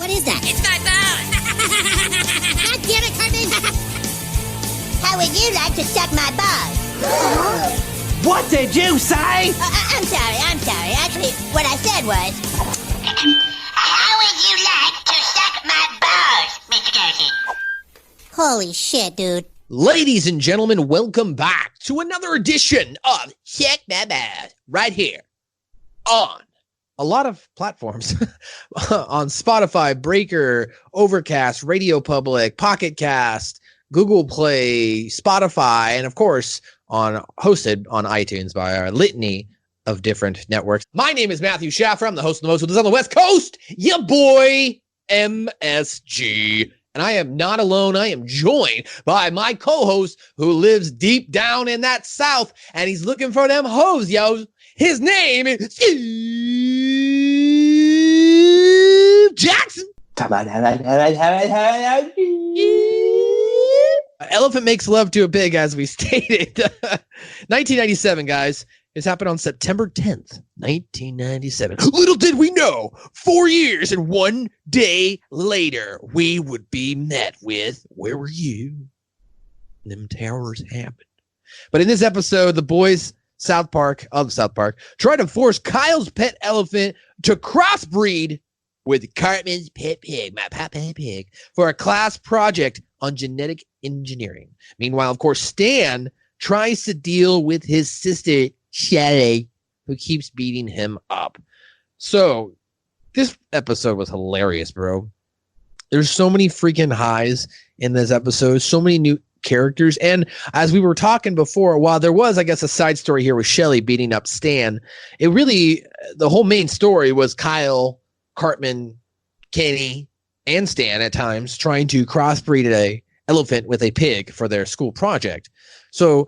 What is that? It's my bone. God damn it, Cartman! How would you like to suck my balls? What did you say? I'm sorry. Actually, what I said was... How would you like to suck my balls, Mr. Darcy? Holy shit, dude. Ladies and gentlemen, welcome back to another edition of Check My Bad, right here on a lot of platforms. On Spotify, Breaker, Overcast, Radio Public, Pocket Cast, Google Play, Spotify, and of course, hosted on iTunes by our litany of different networks. My name is Matthew Schaffer. I'm the host of the most with us on the West Coast, your boy MSG. And I am not alone. I am joined by my co-host who lives deep down in that South, and he's looking for them hoes, yo. His name is Steve Jackson. Elephant makes love to a pig, as we stated. 1997, guys. This happened on September 10th, 1997. Little did we know, 4 years and 1 day later, we would be met with, where were you? Them towers happened. But in this episode, the boys South Park try to force Kyle's pet elephant to crossbreed with Cartman's pet pig, my pet pig, for a class project on genetic engineering. Meanwhile, of course, Stan tries to deal with his sister, Shelly, who keeps beating him up. So this episode was hilarious, bro. There's so many freaking highs in this episode, so many new characters. And as we were talking before, while there was, I guess, a side story here with Shelly beating up Stan, it really, the whole main story was Kyle, Cartman, Kenny, and Stan at times trying to crossbreed an elephant with a pig for their school project. So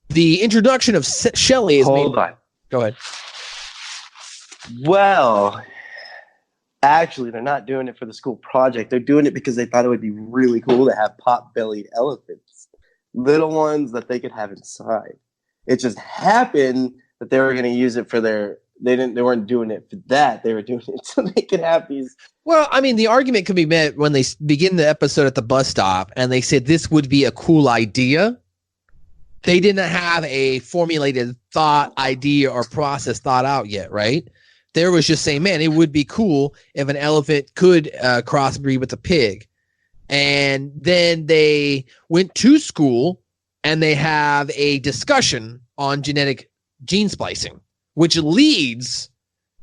the introduction of Shelly is... Hold on. Go ahead. Well, actually, they're not doing it for the school project. They're doing it because they thought it would be really cool to have pot-bellied elephants. Little ones that they could have inside. It just happened that they were going to use it for their... They weren't doing it for that. They were doing it so they could have these... Well, I mean, the argument could be made when they begin the episode at the bus stop and they said this would be a cool idea. They didn't have a formulated thought, idea, or process thought out yet, right? There was just saying, man, it would be cool if an elephant could crossbreed with a pig. And then they went to school and they have a discussion on genetic gene splicing, which leads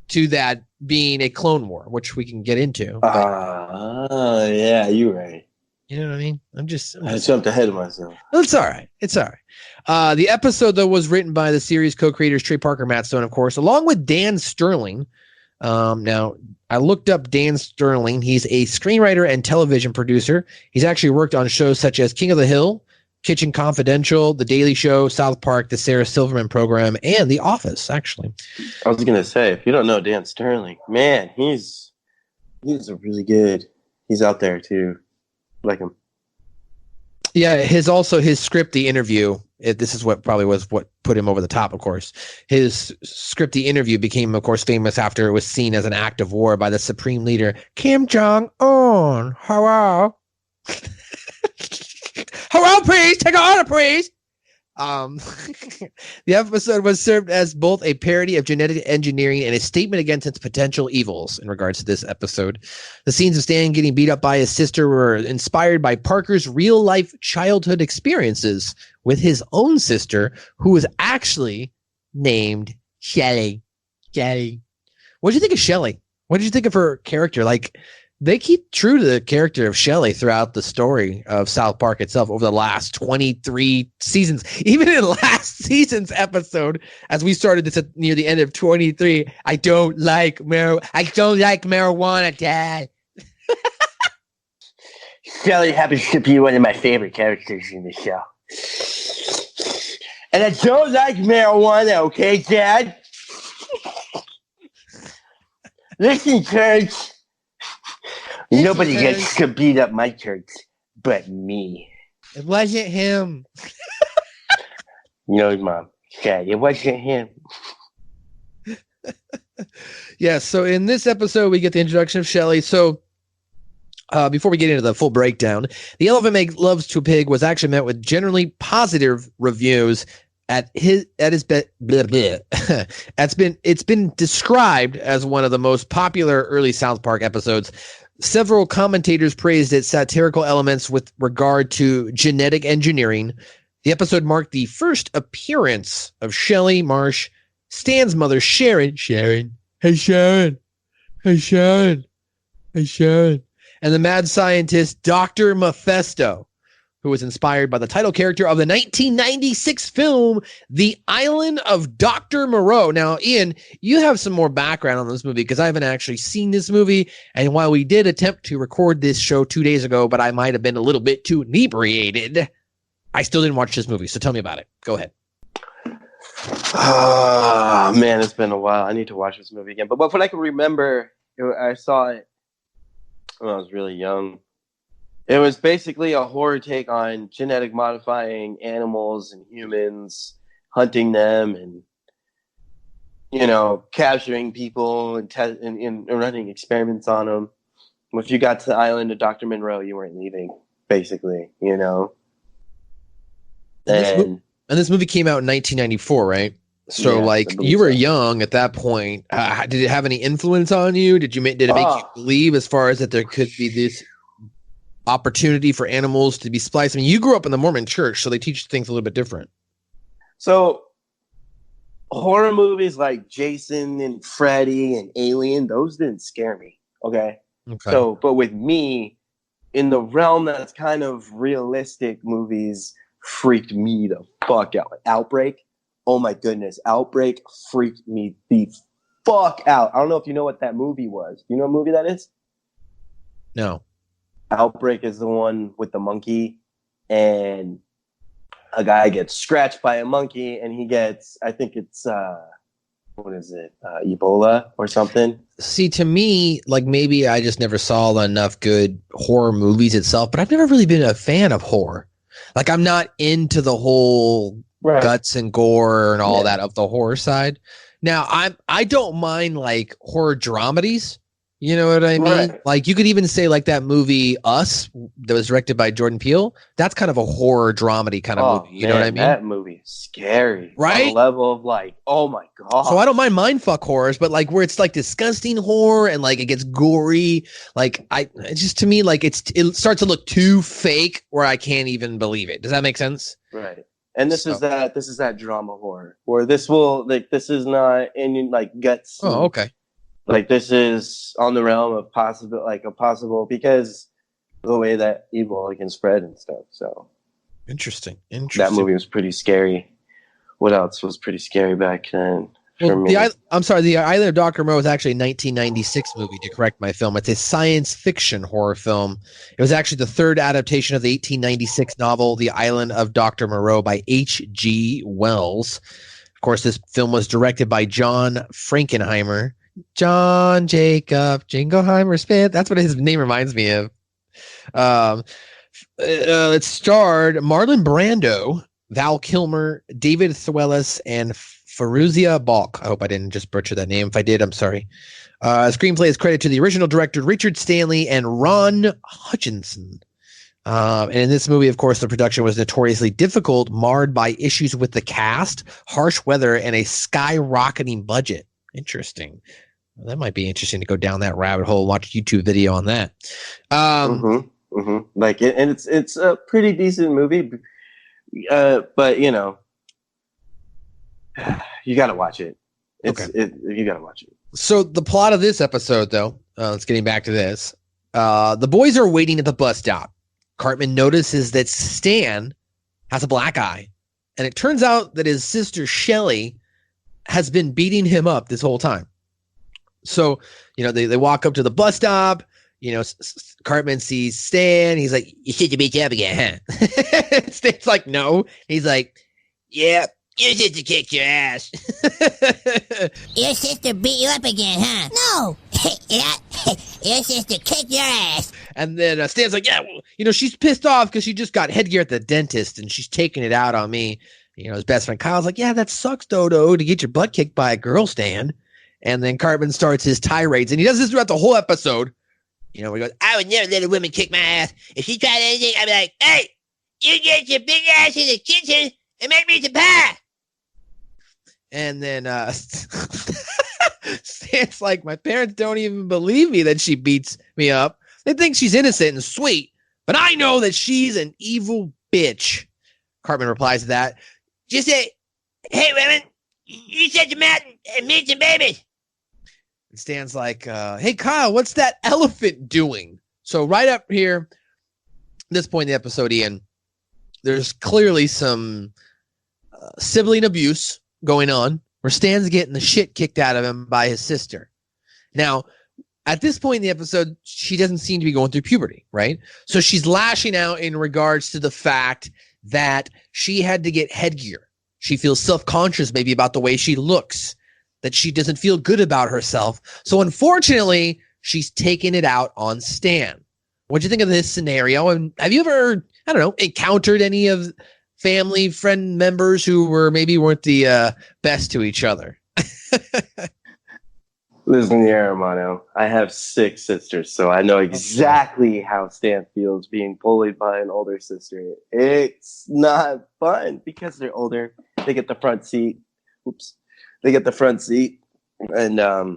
to that being a clone war, which we can get into. Yeah, you're right. You know what I mean? I jumped ahead of myself. It's all right. The episode, though, was written by the series co-creators Trey Parker, Matt Stone, of course, along with Dan Sterling. Now, I looked up Dan Sterling. He's a screenwriter and television producer. He's actually worked on shows such as King of the Hill, Kitchen Confidential, The Daily Show, South Park, The Sarah Silverman Program, and The Office, actually. I was going to say, if you don't know Dan Sterling, man, he's a really good. He's out there, too. Like him. Yeah, his script, The Interview. This is what probably was what put him over the top, of course. His script, The Interview, became, of course, famous after it was seen as an act of war by the supreme leader, Kim Jong-un. Hello? Hello, please. Take an order, please. The episode was served as both a parody of genetic engineering and a statement against its potential evils in regards to this episode. The scenes of Stan getting beat up by his sister were inspired by Parker's real-life childhood experiences with his own sister, who was actually named Shelly. What did you think of Shelly? What did you think of her character? Like, they keep true to the character of Shelly throughout the story of South Park itself over the last 23 seasons. Even in last season's episode, as we started this near the end of 23, I don't like marijuana, Dad. Shelly happens to be one of my favorite characters in the show. And I don't like marijuana, okay, Dad? Listen, kids. Nobody gets to beat up my church but me. It wasn't him. Mom said it wasn't him. Yeah, so in this episode, we get the introduction of Shelly. So Before we get into the full breakdown, The Elephant Makes Loves to a Pig was actually met with generally positive reviews it's been described as one of the most popular early South Park episodes. Several commentators praised its satirical elements with regard to genetic engineering. The episode marked the first appearance of Shelley Marsh, Stan's mother, Sharon. Hey, Sharon. And the mad scientist, Dr. Mephisto, who was inspired by the title character of the 1996 film, The Island of Dr. Moreau. Now, Ian, you have some more background on this movie because I haven't actually seen this movie. And while we did attempt to record this show 2 days ago, but I might have been a little bit too inebriated, I still didn't watch this movie. So tell me about it. Go ahead. Oh, man, it's been a while. I need to watch this movie again. But what I can remember, I saw it when I was really young. It was basically a horror take on genetic modifying animals and humans, hunting them and, capturing people and running experiments on them. If you got to the island of Dr. Monroe, you weren't leaving, basically, And this movie came out in 1994, right? So, you were young at that point. Did it have any influence on you? Did it make you believe as far as that there could be this opportunity for animals to be spliced? I mean, you grew up in the Mormon church, so they teach things a little bit different. So horror movies like Jason and Freddy and Alien, those didn't scare me. Okay. So, but with me, in the realm that's kind of realistic, movies freaked me the fuck out. Outbreak. Oh my goodness. Outbreak freaked me the fuck out. I don't know if you know what that movie was. You know what movie that is? No. Outbreak is the one with the monkey, and a guy gets scratched by a monkey, and he gets, I think it's, Ebola or something. See, to me, maybe I just never saw enough good horror movies itself, but I've never really been a fan of horror. I'm not into the whole guts and gore and all that of the horror side. Now, I don't mind horror dramedies. You know what I mean? Right. You could even say that movie Us that was directed by Jordan Peele. That's kind of a horror dramedy kind of movie. You know what I mean? That movie is scary. Right? On the level of oh my God. So I don't mind mindfuck horrors, but where it's disgusting horror and it gets gory. It's just to me it starts to look too fake where I can't even believe it. Does that make sense? Right. And this is that drama horror where this will this is not in guts. Oh, okay. This is on the realm of possible because the way that Ebola can spread and stuff. So interesting. That movie was pretty scary. What else was pretty scary back then? The Island of Dr. Moreau was actually a 1996 movie, to correct my film. It's a science fiction horror film. It was actually the third adaptation of the 1896 novel, The Island of Dr. Moreau by H.G. Wells. Of course, this film was directed by John Frankenheimer. John Jacob Jingleheimer Smith. That's what his name reminds me of. It starred Marlon Brando, Val Kilmer, David Thewlis, and Fairuza Balk. I hope I didn't just butcher that name. If I did, I'm sorry. Screenplay is credited to the original director, Richard Stanley, and Ron Hutchinson. And in this movie, of course, the production was notoriously difficult, marred by issues with the cast, harsh weather, and a skyrocketing budget. Interesting. Well, that might be interesting to go down that rabbit hole and watch a YouTube video on that. And it's a pretty decent movie, but you got to watch it. You got to watch it. So the plot of this episode, though, let's getting back to this. The boys are waiting at the bus stop. Cartman notices that Stan has a black eye, and it turns out that his sister Shelley has been beating him up this whole time. So, they walk up to the bus stop. Cartman sees Stan. He's like, "You should beat you up again, huh?" Stan's like, "No." He's like, "Yeah, your sister kicked your ass." Your sister beat you up again, huh? No. Yeah, your sister kicked your ass. And then Stan's like, "Yeah, well, she's pissed off because she just got headgear at the dentist and she's taking it out on me." His best friend Kyle's like, "Yeah, that sucks, Dodo, to get your butt kicked by a girl, Stan." And then Cartman starts his tirades, and he does this throughout the whole episode. Where he goes, I would never let a woman kick my ass. If she tried anything, I'd be like, hey, you get your big ass in the kitchen and make me some pie. And then Stan's like, my parents don't even believe me that she beats me up. They think she's innocent and sweet, but I know that she's an evil bitch. Cartman replies to that. Just say, hey, women, you shut your mouth and meet some babies. And Stan's like, hey, Kyle, what's that elephant doing? So right up here, this point in the episode, Ian, there's clearly some sibling abuse going on where Stan's getting the shit kicked out of him by his sister. Now, at this point in the episode, she doesn't seem to be going through puberty, right? So she's lashing out in regards to the fact that she had to get headgear. She feels self-conscious maybe about the way she looks, that she doesn't feel good about herself. So unfortunately, she's taking it out on Stan. What do you think of this scenario? And have you ever, encountered any of family, friend members who weren't the best to each other? Listen here, Hermano. I have 6 sisters, so I know exactly how Stan feels being bullied by an older sister. It's not fun because they're older. They get the front seat. Oops. They get the front seat. And, I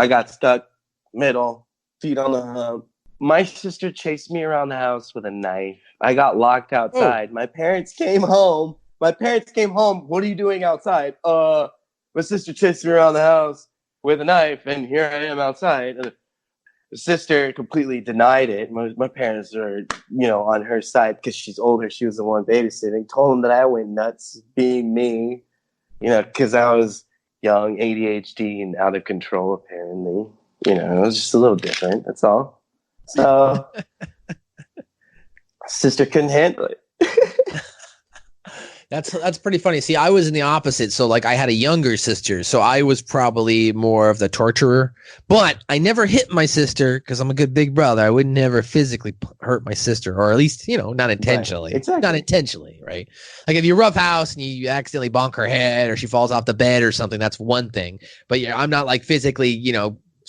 got stuck middle, feet on the hump. My sister chased me around the house with a knife. I got locked outside. My parents came home. What are you doing outside? My sister chased me around the house with a knife, and here I am outside. And the sister completely denied it. My parents are, on her side because she's older. She was the one babysitting. Told them that I went nuts being me, because I was young, ADHD, and out of control, apparently. It was just a little different. That's all. So, sister couldn't handle it. That's pretty funny. See, I was in the opposite. So like I had a younger sister. So I was probably more of the torturer, but I never hit my sister because I'm a good big brother. I would never physically hurt my sister, or at least, not intentionally. Right. Exactly. Not intentionally, right? Like if you rough house and you accidentally bonk her head or she falls off the bed or something, that's one thing. But yeah, I'm not like physically,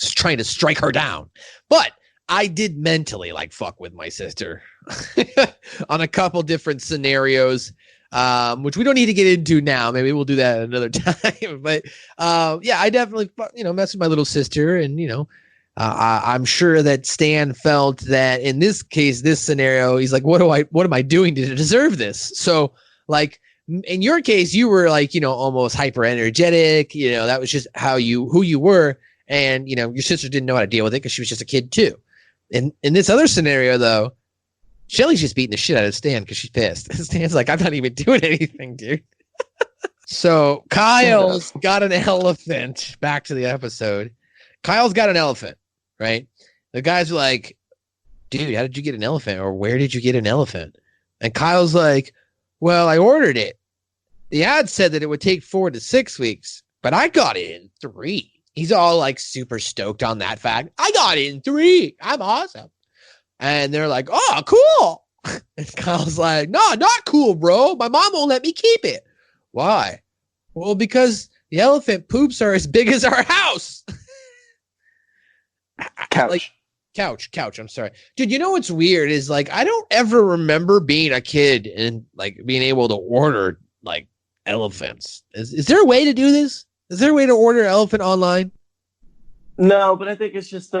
trying to strike her down. But I did mentally like fuck with my sister on a couple different scenarios. Which we don't need to get into now. Maybe we'll do that another time. But I definitely messed with my little sister, and I'm sure that Stan felt that in this case, this scenario, he's like, what am I doing to deserve this? So like in your case, you were like almost hyper energetic. That was just who you were, and your sister didn't know how to deal with it because she was just a kid too. In this other scenario, though, Shelly's just beating the shit out of Stan because she's pissed. Stan's like, I'm not even doing anything, dude. So Kyle's got an elephant. Back to the episode. Kyle's got an elephant, right? The guys are like, dude, how did you get an elephant? Or where did you get an elephant? And Kyle's like, well, I ordered it. The ad said that it would take 4 to 6 weeks, but I got it in 3. He's all like super stoked on that fact. I got it in 3. I'm awesome. And they're like, oh, cool. And Kyle's like, no, not cool, bro. My mom won't let me keep it. Why? Well, because the elephant poops are as big as our house. Couch. I'm sorry. Dude, what's weird is like, I don't ever remember being a kid and like being able to order like elephants. Is there a way to do this? Is there a way to order an elephant online? No, but I think it's just,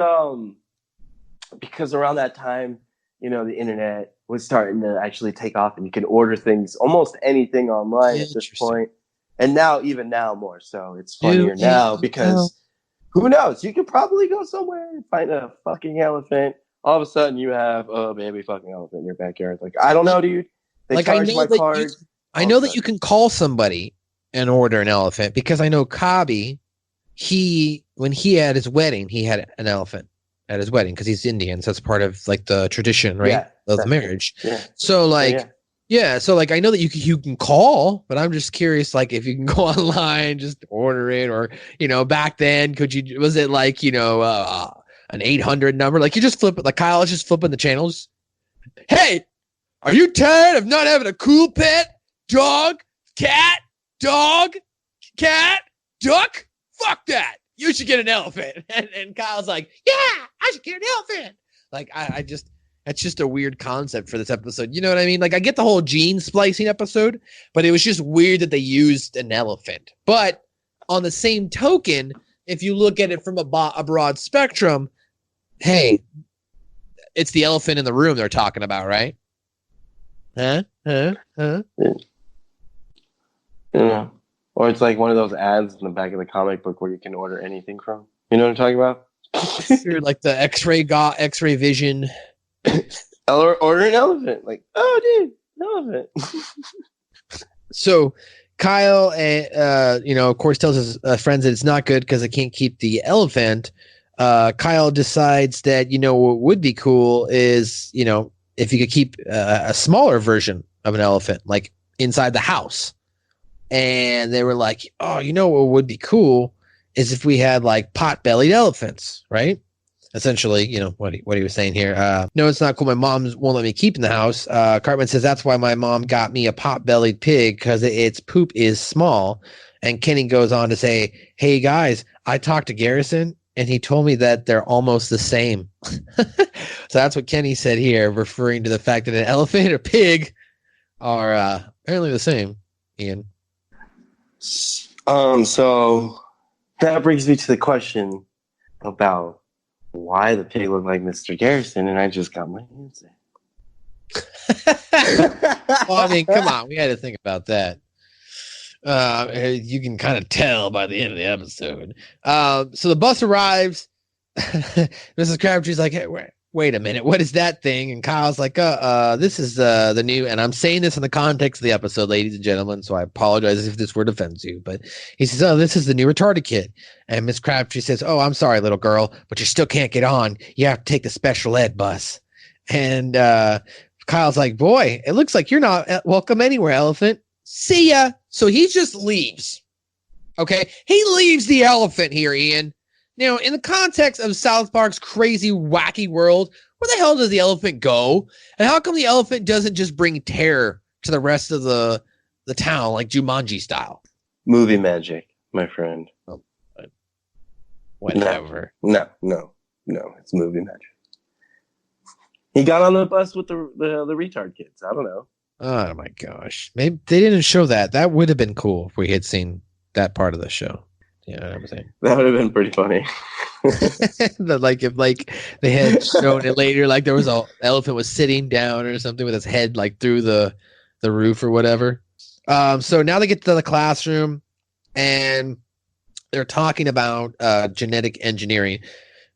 because around that time, the internet was starting to actually take off, and you can order things, almost anything online at this point. And now, even now more so. It's funnier now because who knows? You could probably go somewhere and find a fucking elephant. All of a sudden, you have a baby fucking elephant in your backyard. Like, I don't know, dude. They charge my card. I know that you can call somebody and order an elephant because I know Kabi, when he had his wedding, he had an elephant at his wedding because he's Indian, so that's part of like the tradition, right, of the marriage. Yeah. So like, so like I know that you can call, but I'm just curious, like if you can go online, just order it, or back then, was it like an 800 number? Like you just flip it, like Kyle is just flipping the channels. Hey, are you tired of not having a cool pet? Dog, cat, duck? Fuck that. you should get an elephant. And Kyle's like, yeah, I should get an elephant. Like, that's just a weird concept for this episode. You know what I mean? Like, I get the whole gene splicing episode, but it was just weird that they used an elephant. But on the same token, if you look at it from a broad spectrum, hey, it's the elephant in the room they're talking about, right? Huh? Yeah. Or it's like one of those ads in the back of the comic book where you can order anything from. You know what I'm talking about? You're like the X-ray vision. Order an elephant. Like, oh, dude, an elephant. So Kyle, of course, tells his friends that it's not good because they can't keep the elephant. Kyle decides that, what would be cool is, if you could keep a smaller version of an elephant, like inside the house. And they were like, oh, what would be cool is if we had like pot-bellied elephants, right? Essentially, what he was saying here. No, it's not cool. My mom won't let me keep in the house. Cartman says that's why my mom got me a pot-bellied pig, because its poop is small. And Kenny goes on to say, hey, guys, I talked to Garrison, and he told me that they're almost the same. So that's what Kenny said here, referring to the fact that an elephant or pig are apparently the same, Ian. So that brings me to the question about why the pig looked like Mr. Garrison, and I just got my answer. Well, I mean, come on, we had to think about that. You can kind of tell by the end of the episode. So the bus arrives. Mrs. Crabtree's like, hey, wait a minute, what is that thing? And Kyle's like, this is the new, and I'm saying this in the context of the episode, ladies and gentlemen, so I apologize if this word offends you, but he says, oh, this is the new retarded kid. And Miss Crabtree says, oh, I'm sorry, little girl, but you still can't get on. You have to take the special ed bus. And Kyle's like, boy, it looks like you're not welcome anywhere, elephant. See ya. So he just leaves. Okay, he leaves the elephant here, Ian. Now, in the context of South Park's crazy, wacky world, where the hell does the elephant go? And how come the elephant doesn't just bring terror to the rest of the town, like Jumanji style? Movie magic, my friend. Oh, whatever. No, it's movie magic. He got on the bus with the retard kids. I don't know. Oh my gosh. Maybe they didn't show that. That would have been cool if we had seen that part of the show. Yeah, I was saying. That would have been pretty funny. If they had shown it later, like there was an elephant was sitting down or something with his head like through the roof or whatever. So now they get to the classroom and they're talking about genetic engineering.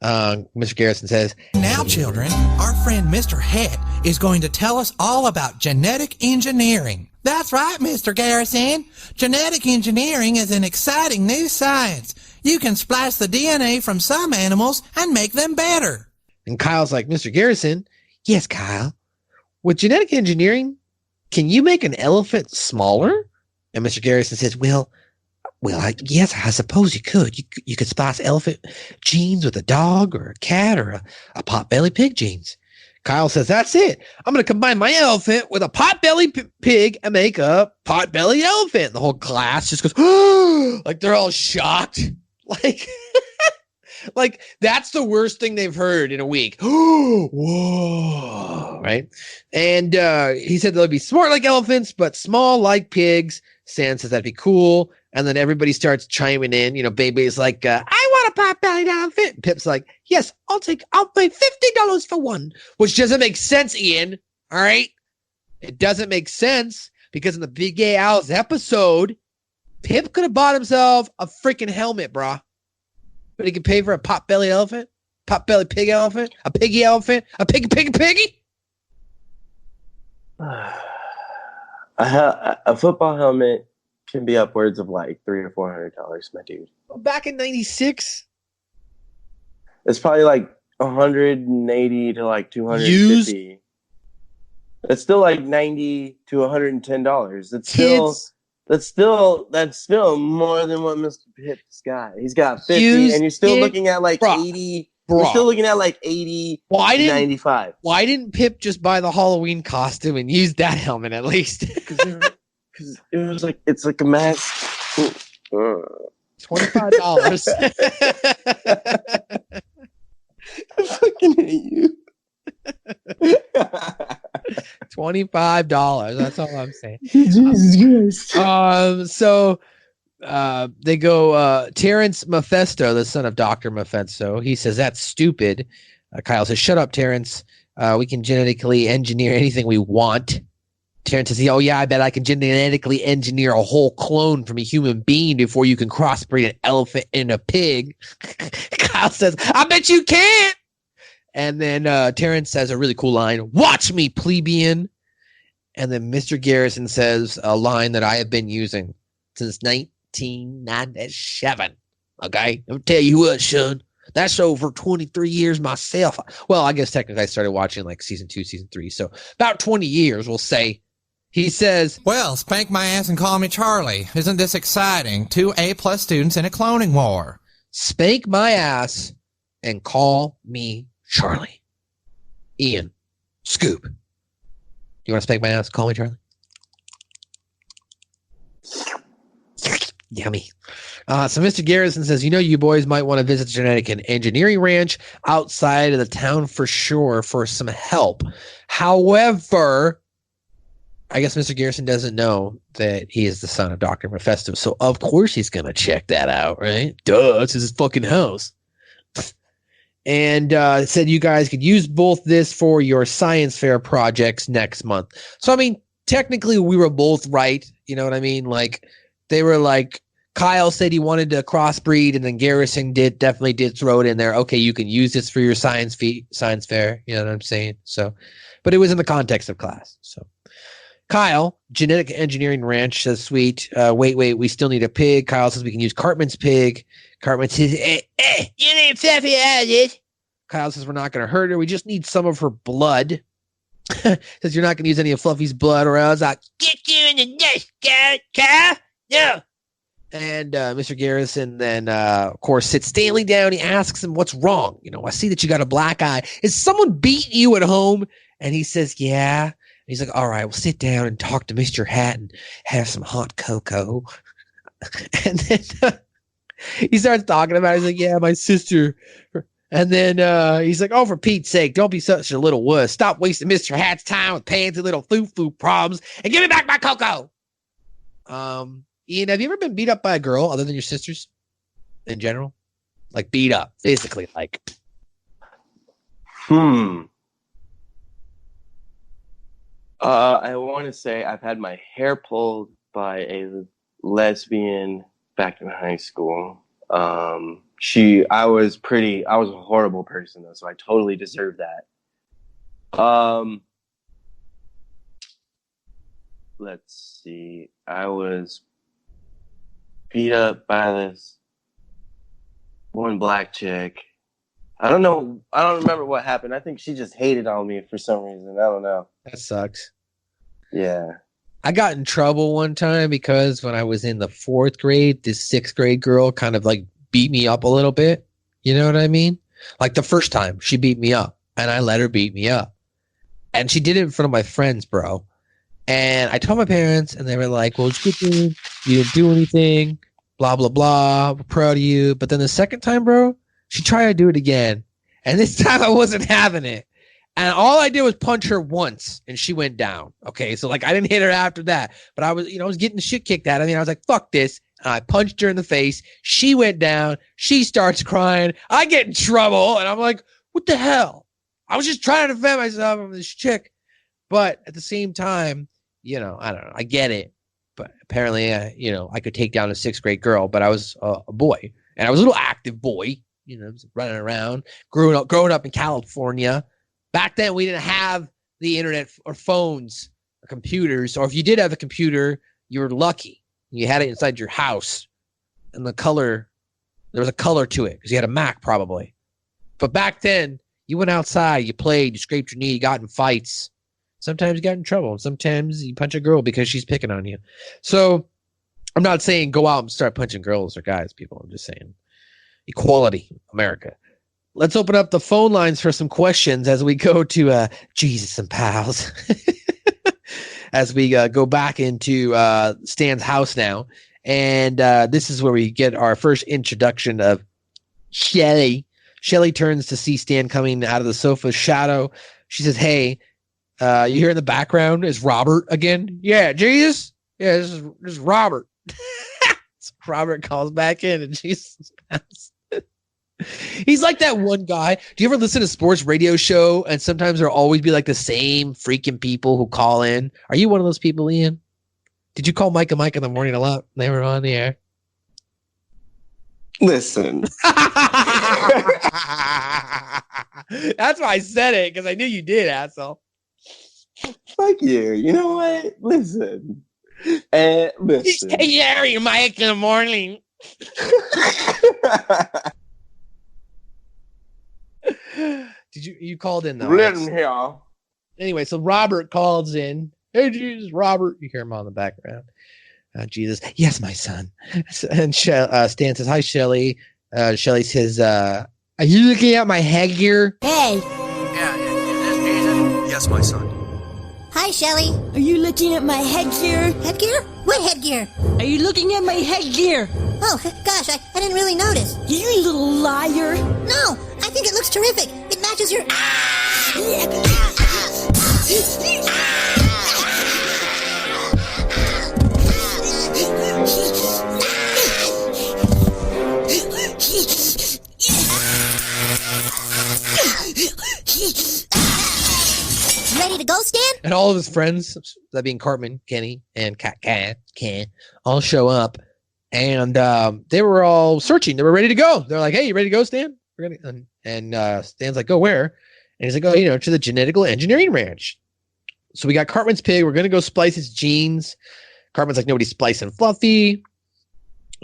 Mr. Garrison says, now, children, our friend Mr. Het is going to tell us all about genetic engineering. That's right, Mr. Garrison. Genetic engineering is an exciting new science. You can splice the DNA from some animals and make them better. And Kyle's like, Mr. Garrison, yes, Kyle. With genetic engineering, can you make an elephant smaller? And Mr. Garrison says, well, yes, I suppose you could. You could splice elephant genes with a dog or a cat or a pot-bellied pig genes. Kyle says, that's it. I'm going to combine my elephant with a pot-bellied pig and make a pot-bellied elephant. The whole class just goes, oh, like they're all shocked. Like that's the worst thing they've heard in a week. Whoa. Right. And he said they'll be smart like elephants, but small like pigs. Stan says that'd be cool. And then everybody starts chiming in. Baby's like, I want a pot-bellied elephant. And Pip's like, yes, I'll pay $50 for one, which doesn't make sense, Ian. All right. It doesn't make sense because in the Big Gay Owls episode, Pip could have bought himself a freaking helmet, brah. But he could pay for a pot-bellied elephant, pot-bellied pig elephant, a piggy elephant, a piggy. A football helmet can be upwards of like $300 or $400, my dude. Back in '96, it's probably like 180 to like 250. Used? It's still like $90 to $110. That's still more than what Mr. Pip's got. He's got 50, and you're still looking at like 80. You're still looking at like 80 to 95. Why didn't Pip just buy the Halloween costume and use that helmet at least? Because it was like, it's like a mask. $25. I fucking hate you. $25. That's all I'm saying. Jesus Christ. So they go, Terrence Mephisto, the son of Dr. Mephisto. He says, that's stupid. Kyle says, shut up, Terrence. We can genetically engineer anything we want. Terrence says, oh, yeah, I bet I can genetically engineer a whole clone from a human being before you can crossbreed an elephant and a pig. Kyle says, I bet you can. And then Terrence says a really cool line, watch me, plebeian. And then Mr. Garrison says a line that I have been using since 1997. Okay? Let me tell you what, son. That's over 23 years myself. Well, I guess technically I started watching like season 2, season 3. So about 20 years, we'll say. He says, Well, spank my ass and call me Charlie. Isn't this exciting? 2 A+ students in a cloning war. spank my ass and call me Charlie. Ian, Scoop. You want to spank my ass? Call me Charlie. Yummy. So Mr. Garrison says, you boys might want to visit the genetic and engineering ranch outside of the town for sure for some help. However, I guess Mr. Garrison doesn't know that he is the son of Dr. Mephisto. So of course he's going to check that out, right? Duh, it's his fucking house. And said you guys could use both this for your science fair projects next month. So, I mean, technically we were both right. You know what I mean? Like, they were like, Kyle said he wanted to crossbreed, and then Garrison definitely did throw it in there. Okay, you can use this for your science fair. You know what I'm saying? So, but it was in the context of class. So, Kyle, Genetic Engineering Ranch says, sweet. Wait, we still need a pig. Kyle says we can use Cartman's pig. Cartman says, you need Fluffy out of this. Kyle says we're not going to hurt her. We just need some of her blood. Says you're not going to use any of Fluffy's blood, or else I'll get you in the nest, Kyle. No. And Mr. Garrison then, of course, sits Stanley down. He asks him, what's wrong? I see that you got a black eye. Is someone beating you at home? And he says, yeah. And he's like, all right, we'll sit down and talk to Mr. Hat and have some hot cocoa. And then he starts talking about it. He's like, yeah, my sister. And then he's like, oh, for Pete's sake, don't be such a little wuss. Stop wasting Mr. Hat's time with pansy little foo-foo problems and give me back my cocoa. Ian, have you ever been beat up by a girl other than your sisters in general? Like beat up, physically, like. I want to say I've had my hair pulled by a lesbian back in high school. I was a horrible person though, so I totally deserve that. Let's see. I was beat up by this one black chick. I don't know. I don't remember what happened. I think she just hated on me for some reason. I don't know. That sucks. Yeah. I got in trouble one time because when I was in the 4th grade, this 6th grade girl kind of like beat me up a little bit. You know what I mean? Like the first time she beat me up and I let her beat me up. And she did it in front of my friends, bro. And I told my parents and they were like, well, it's good thing you didn't do anything, blah, blah, blah. We're proud of you. But then the second time, bro, she tried to do it again. And this time I wasn't having it. And all I did was punch her once and she went down. Okay. So like I didn't hit her after that, but I was getting the shit kicked out of me. I was like, fuck this. And I punched her in the face. She went down. She starts crying. I get in trouble. And I'm like, what the hell? I was just trying to defend myself from this chick. But at the same time, I don't know. I get it. But apparently, I could take down a 6th grade girl, but I was a boy. And I was a little active boy, running around, growing up in California. Back then, we didn't have the internet or phones or computers. Or if you did have a computer, you were lucky. You had it inside your house. And there was a color to it because you had a Mac probably. But back then, you went outside, you played, you scraped your knee, you got in fights. Sometimes you got in trouble. Sometimes you punch a girl because she's picking on you. So I'm not saying go out and start punching girls or guys, people. I'm just saying equality, America. Let's open up the phone lines for some questions as we go to Jesus and Pals. As we go back into Stan's house now. And this is where we get our first introduction of Shelly. Shelly turns to see Stan coming out of the sofa's shadow. She says, hey, you hear in the background is Robert again? Yeah, Jesus? Yeah, this is Robert. So Robert calls back in and Jesus passes. He's like that one guy. Do you ever listen to sports radio show and sometimes there'll always be like the same freaking people who call in? Are you one of those people, Ian? Did you call Mike and Mike in the morning a lot? They were on the air. Listen. That's why I said it, because I knew you did, asshole. Fuck you. You know what? Listen. Listen. Hey, Larry, Mike in the morning. Did you called in though? Written here. Anyway, so Robert calls in. Hey, Jesus, Robert. You hear him on the background. Jesus. Yes, my son. And Stan says, hi, Shelly. Shelly says, are you looking at my headgear? Hey. Yeah, is this Jesus? Yes, my son. Hi, Shelly. Are you looking at my headgear? Headgear? What headgear? Are you looking at my headgear? Oh, gosh, I didn't really notice. You little liar. No, I think it looks terrific. It matches your... Ready to go, Stan? And all of his friends, that being Cartman, Kenny, and Ken, all show up. And they were all searching. They were ready to go. They're like, hey, you ready to go, Stan? We're gonna. And Stan's like, go where? And he's like, oh, to the genetical engineering ranch. So we got Cartman's pig. We're going to go splice its genes. Cartman's like, nobody's splicing Fluffy.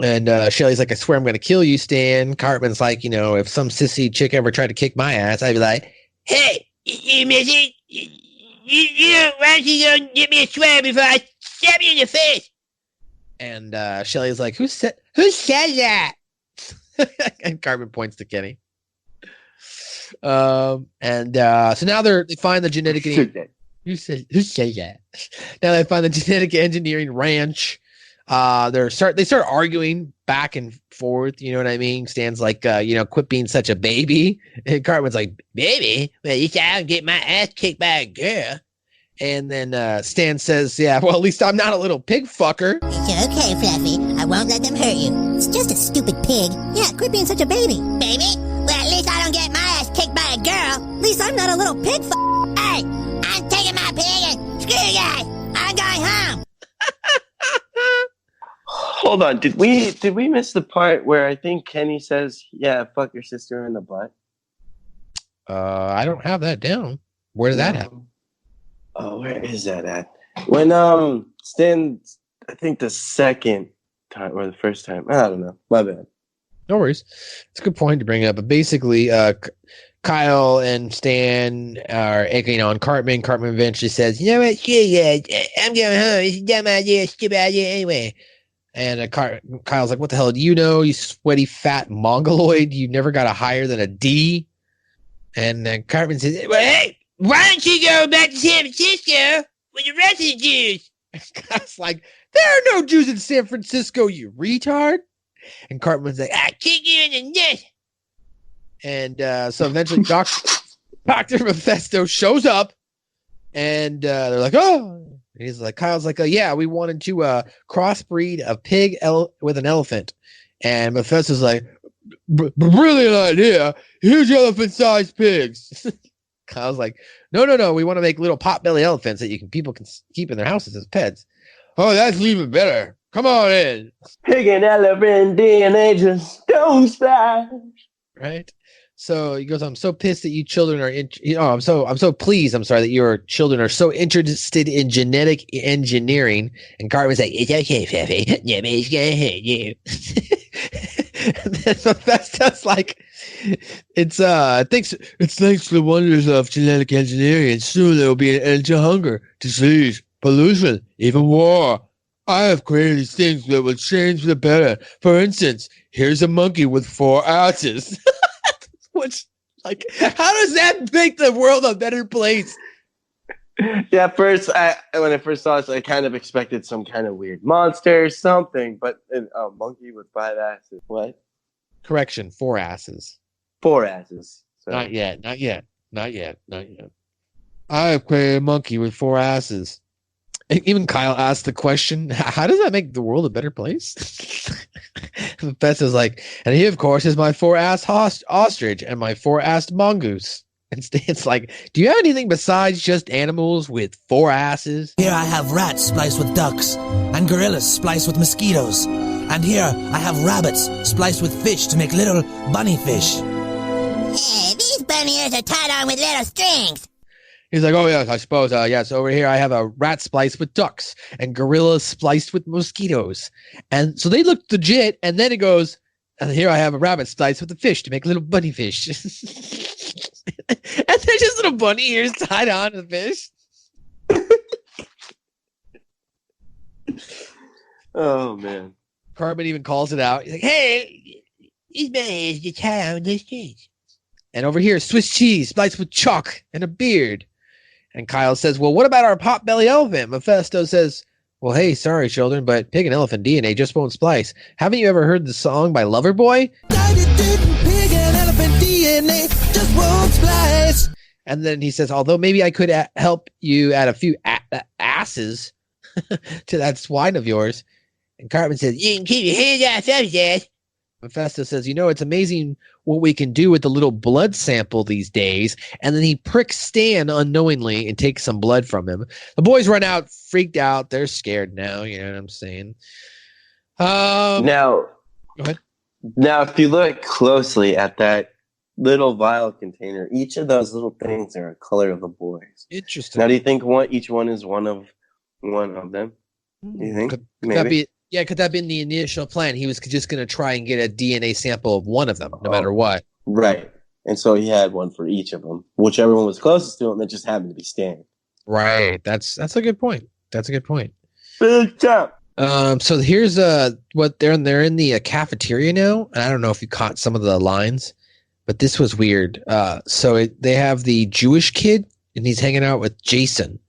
And Shelly's like, I swear I'm going to kill you, Stan. Cartman's like, if some sissy chick ever tried to kick my ass, I'd be like, hey, you missing? Why don't you go get me a swear before I stab you in the face? And Shelly's like, who said that? And Cartman points to Kenny. So now they find the genetic. Who said that? Now they find the genetic engineering ranch. They start arguing back and forth. You know what I mean? Stan's like, quit being such a baby. And Cartman's like, baby? Well, you said I would get my ass kicked by a girl. And then Stan says, yeah, well, at least I'm not a little pig fucker. Okay, Fluffy. I won't let them hurt you. It's just a stupid pig. Yeah, quit being such a baby. Baby? Well, at least I don't get my ass kicked by a girl. At least I'm not a little pig Hey, I'm taking my pig and screw you guys. I'm going home. Hold on. Did we miss the part where I think Kenny says, yeah, fuck your sister in the butt? I don't have that down. Where did that happen? Oh, where is that at? When Stan, I think the second time or the first time, I don't know. My bad. No worries. It's a good point to bring up. But basically, Kyle and Stan are egging on Cartman. Cartman eventually says, you know what? Yeah, I'm going home. It's a dumb idea, stupid idea anyway. And Kyle's like, what the hell do you know? You sweaty, fat mongoloid. You never got a higher than a D. And then Cartman says, well, hey, why don't you go back to San Francisco with the rest of the Jews? And Kyle's like, there are no Jews in San Francisco, you retard. And Cartman's like, I kick you in the nuts. And so eventually Dr. Mephisto shows up. And they're like, oh. And he's like, Kyle's like, yeah, we wanted to crossbreed a pig with an elephant. And Mephisto's like, brilliant idea. Huge elephant-sized pigs. Kyle's like, no. We want to make little pot-belly elephants that people can keep in their houses as pets. Oh, that's even better. Come on in. Pig and elephant DNA just don't splash. Right? So he goes, I'm so pissed that you children are I'm so pleased, I'm sorry, that your children are so interested in genetic engineering. And Cartman's like, it's okay, Fluffy. Nobody's gonna hurt you. And then Mephisto's like, it's thanks to the wonders of genetic engineering, and soon there will be an end to hunger, disease, pollution, even war. I have created these things that will change for the better. For instance, here's a monkey with 4 ounces. Which, like, how does that make the world a better place? Yeah, at first, when I first saw this, I kind of expected some kind of weird monster or something, but a monkey with 5 asses. What? Correction, 4 asses. 4 asses. So. Not yet. I play a monkey with 4 asses. Even Kyle asked the question, how does that make the world a better place? Beth's like, and he, of course, is my 4-assed ostrich and my 4-assed mongoose. And Stan's like, do you have anything besides just animals with 4 asses? Here I have rats spliced with ducks, and gorillas spliced with mosquitoes. And here I have rabbits spliced with fish to make little bunny fish. Hey, these bunny ears are tied on with little strings. He's like, oh, yes, I suppose. Yes, over here I have a rat spliced with ducks and gorillas spliced with mosquitoes. And so they look legit. And then it goes, and here I have a rabbit spliced with the fish to make little bunny fish. And they're just little bunny ears tied on to the fish. Oh, man. Cartman even calls it out. He's like, hey, these bunnies just tied on this fish. And over here, Swiss cheese spliced with chalk and a beard. And Kyle says, well, what about our potbelly elephant? Mephisto says, well, hey, sorry, children, but pig and elephant DNA just won't splice. Haven't you ever heard the song by Loverboy? Pig and elephant DNA just won't splice. And then he says, although maybe I could help you add a few asses to that swine of yours. And Cartman says, you can keep your hands off of that. Mephisto says, it's amazing what we can do with the little blood sample these days. And then he pricks Stan unknowingly and takes some blood from him. The boys run out, freaked out. They're scared now. You know what I'm saying? Now, go ahead. Now, if you look closely at that little vial container, each of those little things are a color of the boys. Interesting. Now, do you think each one is one of them? Do you think? Could that be? Yeah, could that have been the initial plan? He was just going to try and get a DNA sample of one of them, no matter what. Right. And so he had one for each of them, whichever one was closest to him, that just happened to be Stan. Right. That's a good point. Big job. So here's what they're in the cafeteria now, and I don't know if you caught some of the lines, but this was weird. They have the Jewish kid, and he's hanging out with Jason,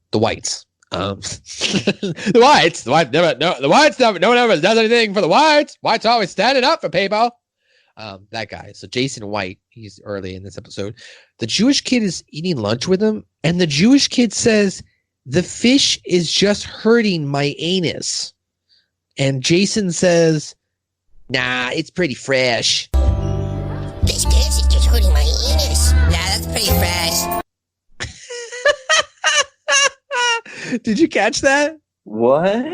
the whites. The whites never, no one ever does anything for the whites. Whites always standing up for people. That guy. So Jason White, he's early in this episode. The Jewish kid is eating lunch with him, and the Jewish kid says, the fish is just hurting my anus. And Jason says, nah, it's pretty fresh. This fish is just hurting my anus. Nah, that's pretty fresh. Did you catch that? What?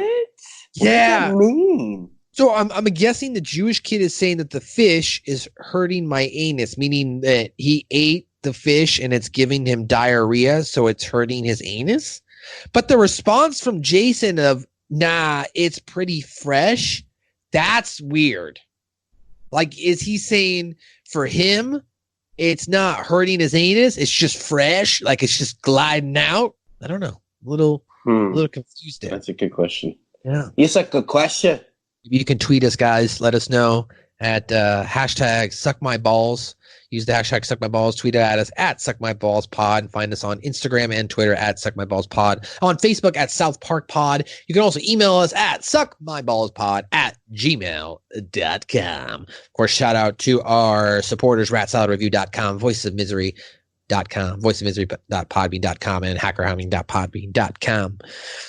Yeah. What does that mean? So I'm guessing the Jewish kid is saying that the fish is hurting my anus, meaning that he ate the fish and it's giving him diarrhea, so it's hurting his anus. But the response from Jason of, nah, it's pretty fresh, that's weird. Like, is he saying for him, it's not hurting his anus, it's just fresh, like it's just gliding out? I don't know. A little confused there. That's a good question. Yeah. It's a good question. You can tweet us, guys. Let us know at hashtag #SuckMyBalls. Use the hashtag #SuckMyBalls. Tweet at us at @SuckMyBallsPod. And find us on Instagram and Twitter at @SuckMyBallsPod. On Facebook at SouthParkPod. You can also email us at SuckMyBallsPod@gmail.com. Of course, shout out to our supporters, RatSaladReview.com, VoicesOfMisery.com, voiceofmisery.podbean.com, and hackerhounding.podbean.com.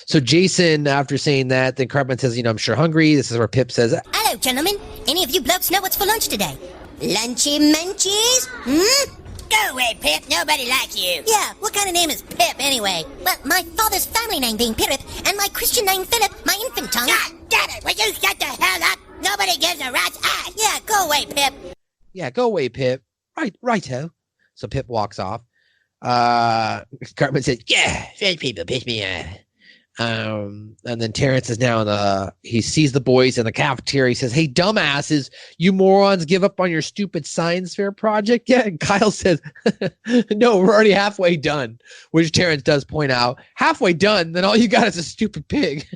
So Jason, after saying that, then Cartman says, I'm sure hungry. This is where Pip says, Hello, gentlemen. Any of you blokes know what's for lunch today? Lunchy munchies? Go away, Pip. Nobody likes you. Yeah, what kind of name is Pip, anyway? Well, my father's family name being Pirip, and my Christian name Philip, my infant tongue. God damn it! Will you shut the hell up? Nobody gives a rat's ass. Yeah, go away, Pip. Yeah, go away, Pip. Righto. So Pip walks off. Cartman says, yeah, fed people piss me off. And then Terrence is now he sees the boys in the cafeteria. He says, hey, dumbasses, you morons give up on your stupid science fair project yet? And Kyle says, no, we're already halfway done, which Terrence does point out. Halfway done, then all you got is a stupid pig,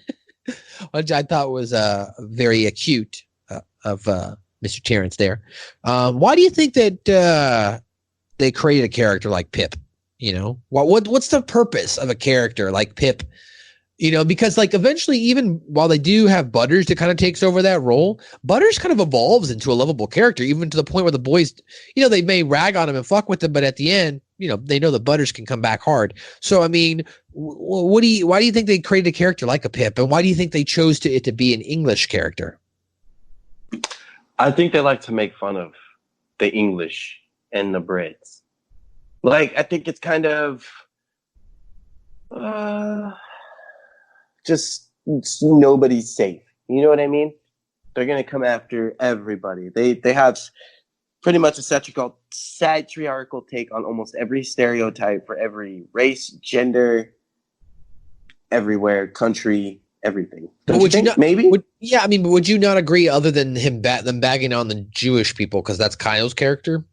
which I thought was very acute of Mr. Terrence there. Why do you think that they created a character like Pip? You know, what's the purpose of a character like Pip? You know, because like eventually, even while they do have Butters that kind of takes over that role, Butters kind of evolves into a lovable character, even to the point where the boys, you know, they may rag on him and fuck with him, but at the end, you know, they know the Butters can come back hard. So, I mean, why do you think they created a character like a Pip, and why do you think they chose it to be an English character? I think they like to make fun of the English and the Brits. Like, I think it's kind of just nobody's safe. You know what I mean? They're going to come after everybody. They have pretty much a satirical take on almost every stereotype for every race, gender, everywhere, country, everything. Don't you think? Maybe? Would you not agree, other than them bagging on the Jewish people, because that's Kyle's character?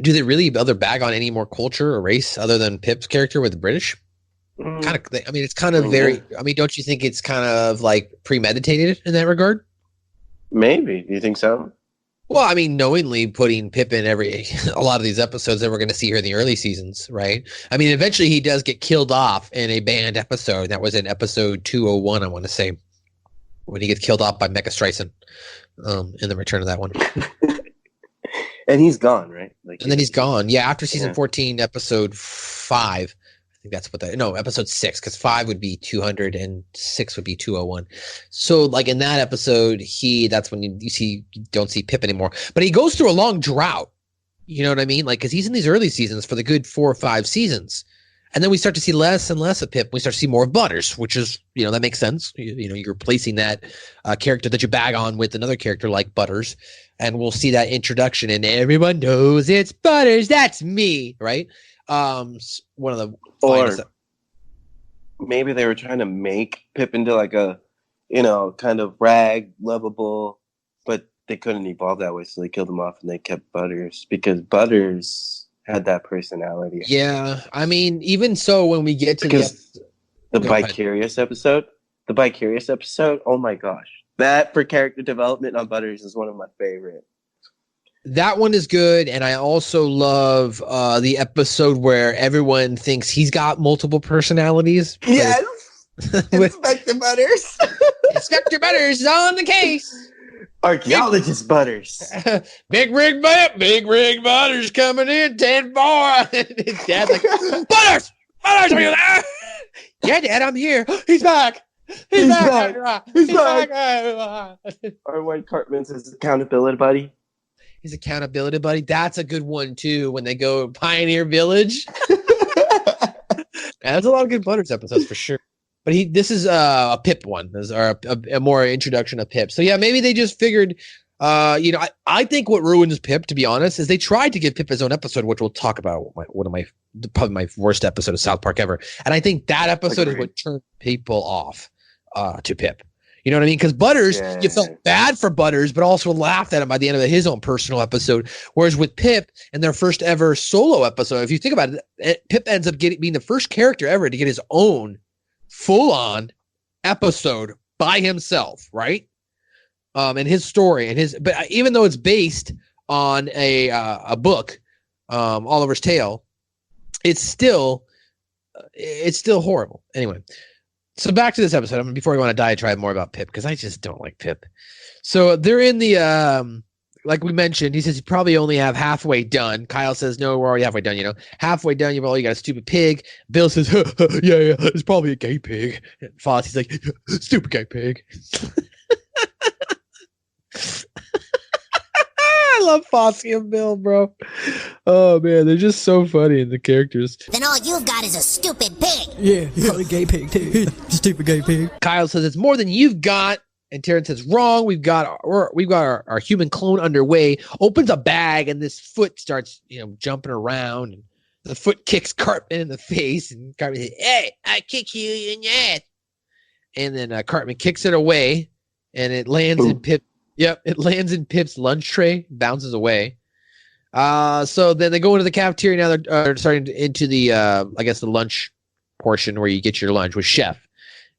Do they really bag on any more culture or race other than Pip's character with the British? It's kind of very. I mean, don't you think it's kind of like premeditated in that regard? Maybe. Do you think so? Well, I mean, knowingly putting Pip in a lot of these episodes that we're going to see here in the early seasons, right? I mean, eventually he does get killed off in a banned episode. That was in episode 201, I want to say, when he gets killed off by Mecha Streisand in the return of that one. And he's gone, right? And then he's gone. Yeah, after season 14, episode 5. I think that's episode 6, because 5 would be 200 and 6 would be 201. So, like in that episode, that's when you don't see Pip anymore. But he goes through a long drought. You know what I mean? Like, because he's in these early seasons for the good 4 or 5 seasons. And then we start to see less and less of Pip. We start to see more of Butters, which is, you know, that makes sense. You know, you're replacing that character that you bag on with another character like Butters. And we'll see that introduction, and everyone knows it's Butters. That's me, right? One of the finest. Or maybe they were trying to make Pip into like a, you know, kind of rag, lovable, but they couldn't evolve that way, so they killed him off and they kept Butters because Butters had that personality. Yeah, I mean, even so, when we get to the Vicarious episode, oh my gosh. That for character development on Butters is one of my favorite. That one is good, and I also love the episode where everyone thinks he's got multiple personalities. Yes, Inspector Butters. Inspector Butters is on the case. Archaeologist Butters. Big rig Butters coming in 10-4. His dad's like, Butters, are you there? Yeah, Dad, I'm here. He's back. He's back. Or when Cartman says accountability buddy. His accountability buddy. That's a good one too. When they go Pioneer Village. There's a lot of good Butters episodes for sure. But this is a Pip one. This is a more introduction of Pip. So yeah, maybe they just figured. You know, I think what ruins Pip, to be honest, is they tried to give Pip his own episode, which we'll talk about. Probably my worst episode of South Park ever. And I think that episode is what turned people off to Pip. You know what I mean? Because Butters, you felt bad for Butters, but also laughed at him by the end of his own personal episode. Whereas with Pip and their first ever solo episode, if you think about it, Pip ends up being the first character ever to get his own full-on episode by himself, right? And his story but even though it's based on a book, Oliver's Tale, it's still horrible. Anyway. So back to this episode. Before we want to diatribe more about Pip, because I just don't like Pip. So they're in the, like we mentioned, he says you probably only have halfway done. Kyle says, no, we're already halfway done, you know. Halfway done, you got a stupid pig. Bill says, yeah, it's probably a gay pig. And Fosse's like, stupid gay pig. I love Fosse and Bill, bro. Oh, man, they're just so funny in the characters. Then all you've got is a stupid pig. Yeah, probably gay pig too. Stupid gay pig. Kyle says it's more than you've got. And Terrence says, wrong. We've got our human clone underway. Opens a bag, and this foot starts, jumping around. And the foot kicks Cartman in the face, and Cartman says, "Hey, I kick you in your ass." And then Cartman kicks it away, and it lands in Pip. Yep, it lands in Pip's lunch tray, bounces away. So then they go into the cafeteria. Now they're starting into the, I guess, the lunch portion where you get your lunch with Chef.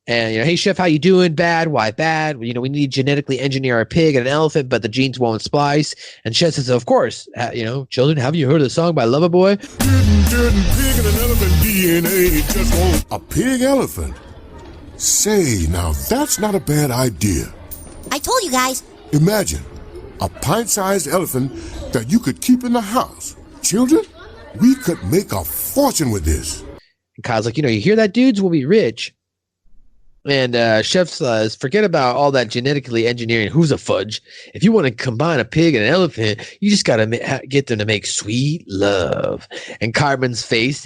And, hey, chef, how you doing? Bad. Why bad? We need to genetically engineer a pig and an elephant, but the genes won't splice. And chef says, of course, children, have you heard of the song by Loverboy? Pig and an elephant DNA just won't. A pig elephant? Say, now that's not a bad idea. I told you guys. Imagine a pint-sized elephant that you could keep in the house. Children, we could make a fortune with this. And Kyle's like, you hear that, dudes? We'll be rich. And Chef says, forget about all that genetically engineering. Who's a fudge? If you want to combine a pig and an elephant, you just got to get them to make sweet love. And Cartman's face,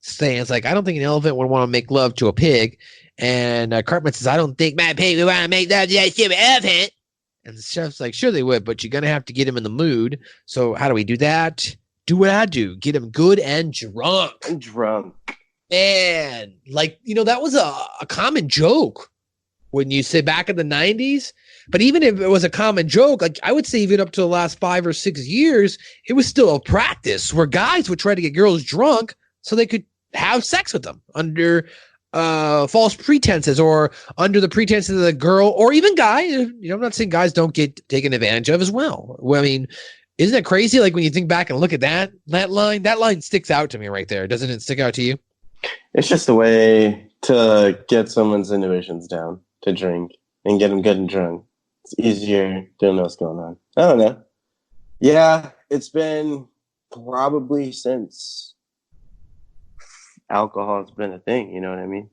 stands like, I don't think an elephant would want to make love to a pig. And Cartman says, I don't think my pig would want to make love to that stupid elephant. And the chef's like, sure they would, but you're going to have to get him in the mood. So how do we do that? Do what I do. Get him good and drunk. I'm drunk. Man, that was a common joke when you say back in the 90s. But even if it was a common joke, I would say even up to the last 5 or 6 years, it was still a practice where guys would try to get girls drunk so they could have sex with them under false pretenses or under the pretenses of the girl or even guy. I'm not saying guys don't get taken advantage of as well. I mean, isn't it crazy? Like when you think back and look at that line sticks out to me right there. Doesn't it stick out to you? It's just a way to get someone's inhibitions down, to drink and get them good and drunk. It's easier to know what's going on. I don't know. Yeah, it's been probably since alcohol's been a thing, you know what I mean?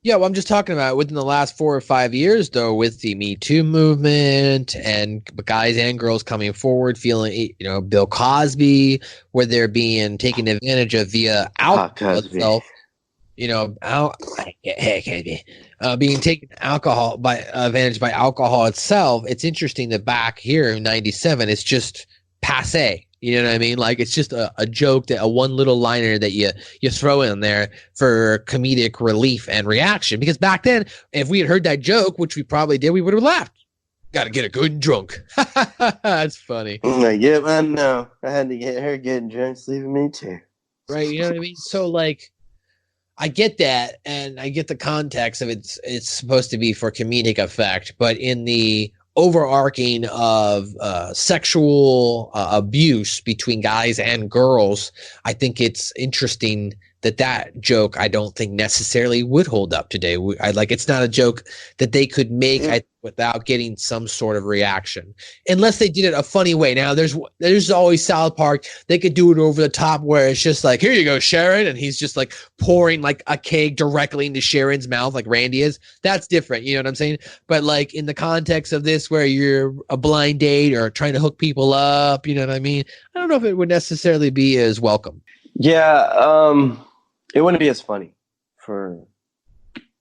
Yeah, well, I'm just talking about within the last 4 or 5 years, though, with the Me Too movement and guys and girls coming forward, feeling, Bill Cosby, where they're being taken advantage of via alcohol itself, being taken advantage by alcohol itself. It's interesting that back here in '97, it's just passé. You know what I mean? Like it's just a joke, that a one little liner that you throw in there for comedic relief and reaction. Because back then, if we had heard that joke, which we probably did, we would have laughed. Got to get her good and drunk. That's funny. Yeah, I know. I had to get her getting drunk, sleeping me too. Right? You know what I mean? So I get that, and I get the context of it's supposed to be for comedic effect, but in the overarching of sexual abuse between guys and girls, I think it's interesting that joke I don't think necessarily would hold up today. It's not a joke that they could make without getting some sort of reaction, unless they did it a funny way. Now there's always South Park. They could do it over the top where it's just like, here you go, Sharon, and he's just like pouring like a cake directly into Sharon's mouth like Randy is. That's different, you know what I'm saying? But like in the context of this where you're a blind date or trying to hook people up, you know what I mean? I don't know if it would necessarily be as welcome. Yeah, it wouldn't be as funny for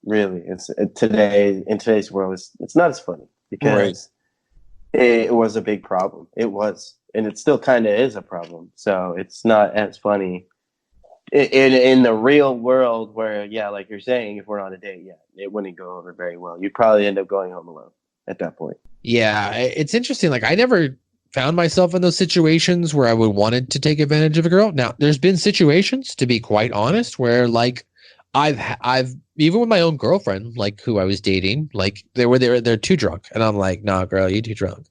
really. In today's world, it's not as funny because it was a big problem. It was, and it still kind of is a problem. So it's not as funny in the real world where, yeah, like you're saying, if we're on a date, yeah, it wouldn't go over very well. You'd probably end up going home alone at that point. Yeah, it's interesting. Like I never found myself in those situations where I would wanted to take advantage of a girl. Now, there's been situations, to be quite honest, where like I've even with my own girlfriend, like who I was dating, like they're too drunk, and I'm like, nah, girl, you too drunk.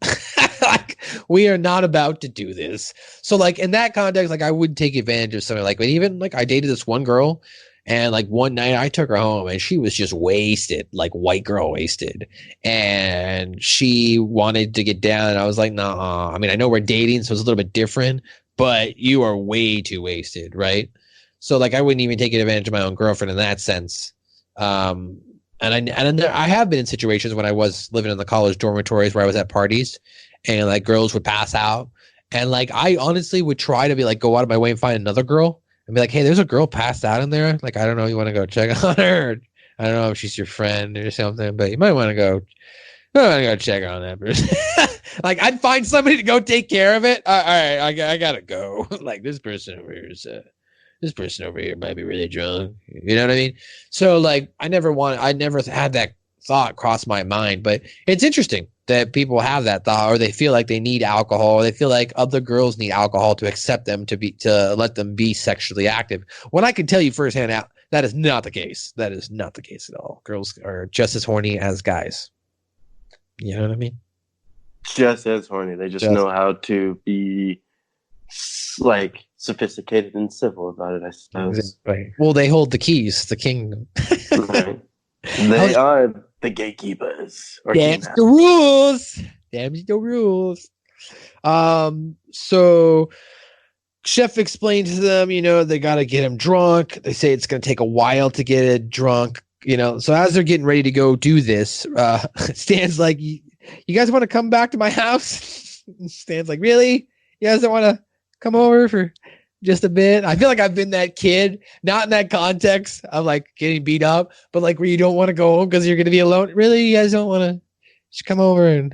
Like we are not about to do this. So like in that context, like I would take advantage of something like, but even like I dated this one girl. And like one night I took her home and she was just wasted, like white girl wasted. And she wanted to get down and I was like, nah, I mean, I know we're dating, so it's a little bit different, but you are way too wasted. Right. So like, I wouldn't even take advantage of my own girlfriend in that sense. And I have been in situations when I was living in the college dormitories where I was at parties and like girls would pass out. And like, I honestly would try to be like, go out of my way and find another girl. And be like, hey, there's a girl passed out in there. Like, I don't know, you want to go check on her? Or, I don't know if she's your friend or something, but you might want to go check on that person. Like, I'd find somebody to go take care of it. All right, I gotta go. Like, this person over here might be really drunk. You know what I mean? So, like, I never had that thought cross my mind, but it's interesting that people have that thought, or they feel like they need alcohol, or they feel like other girls need alcohol to accept them, to let them be sexually active. When I can tell you firsthand out That is not the case. That is not the case at all. Girls are just as horny as guys. You know what I mean? Just as horny. They just know how to be like sophisticated and civil about it, I suppose. Right. Well, they hold the keys, the kingdom. Right. They are the gatekeepers. Damn the rules. Damn the rules. So Chef explained to them, they got to get him drunk. They say it's going to take a while to get it drunk, So as they're getting ready to go do this, Stan's like, you guys want to come back to my house? Stan's like, really? You guys don't want to come over for just a bit? I feel like I've been that kid, not in that context of like getting beat up, but like where you don't want to go home because you're going to be alone. Really? You guys don't want to just come over and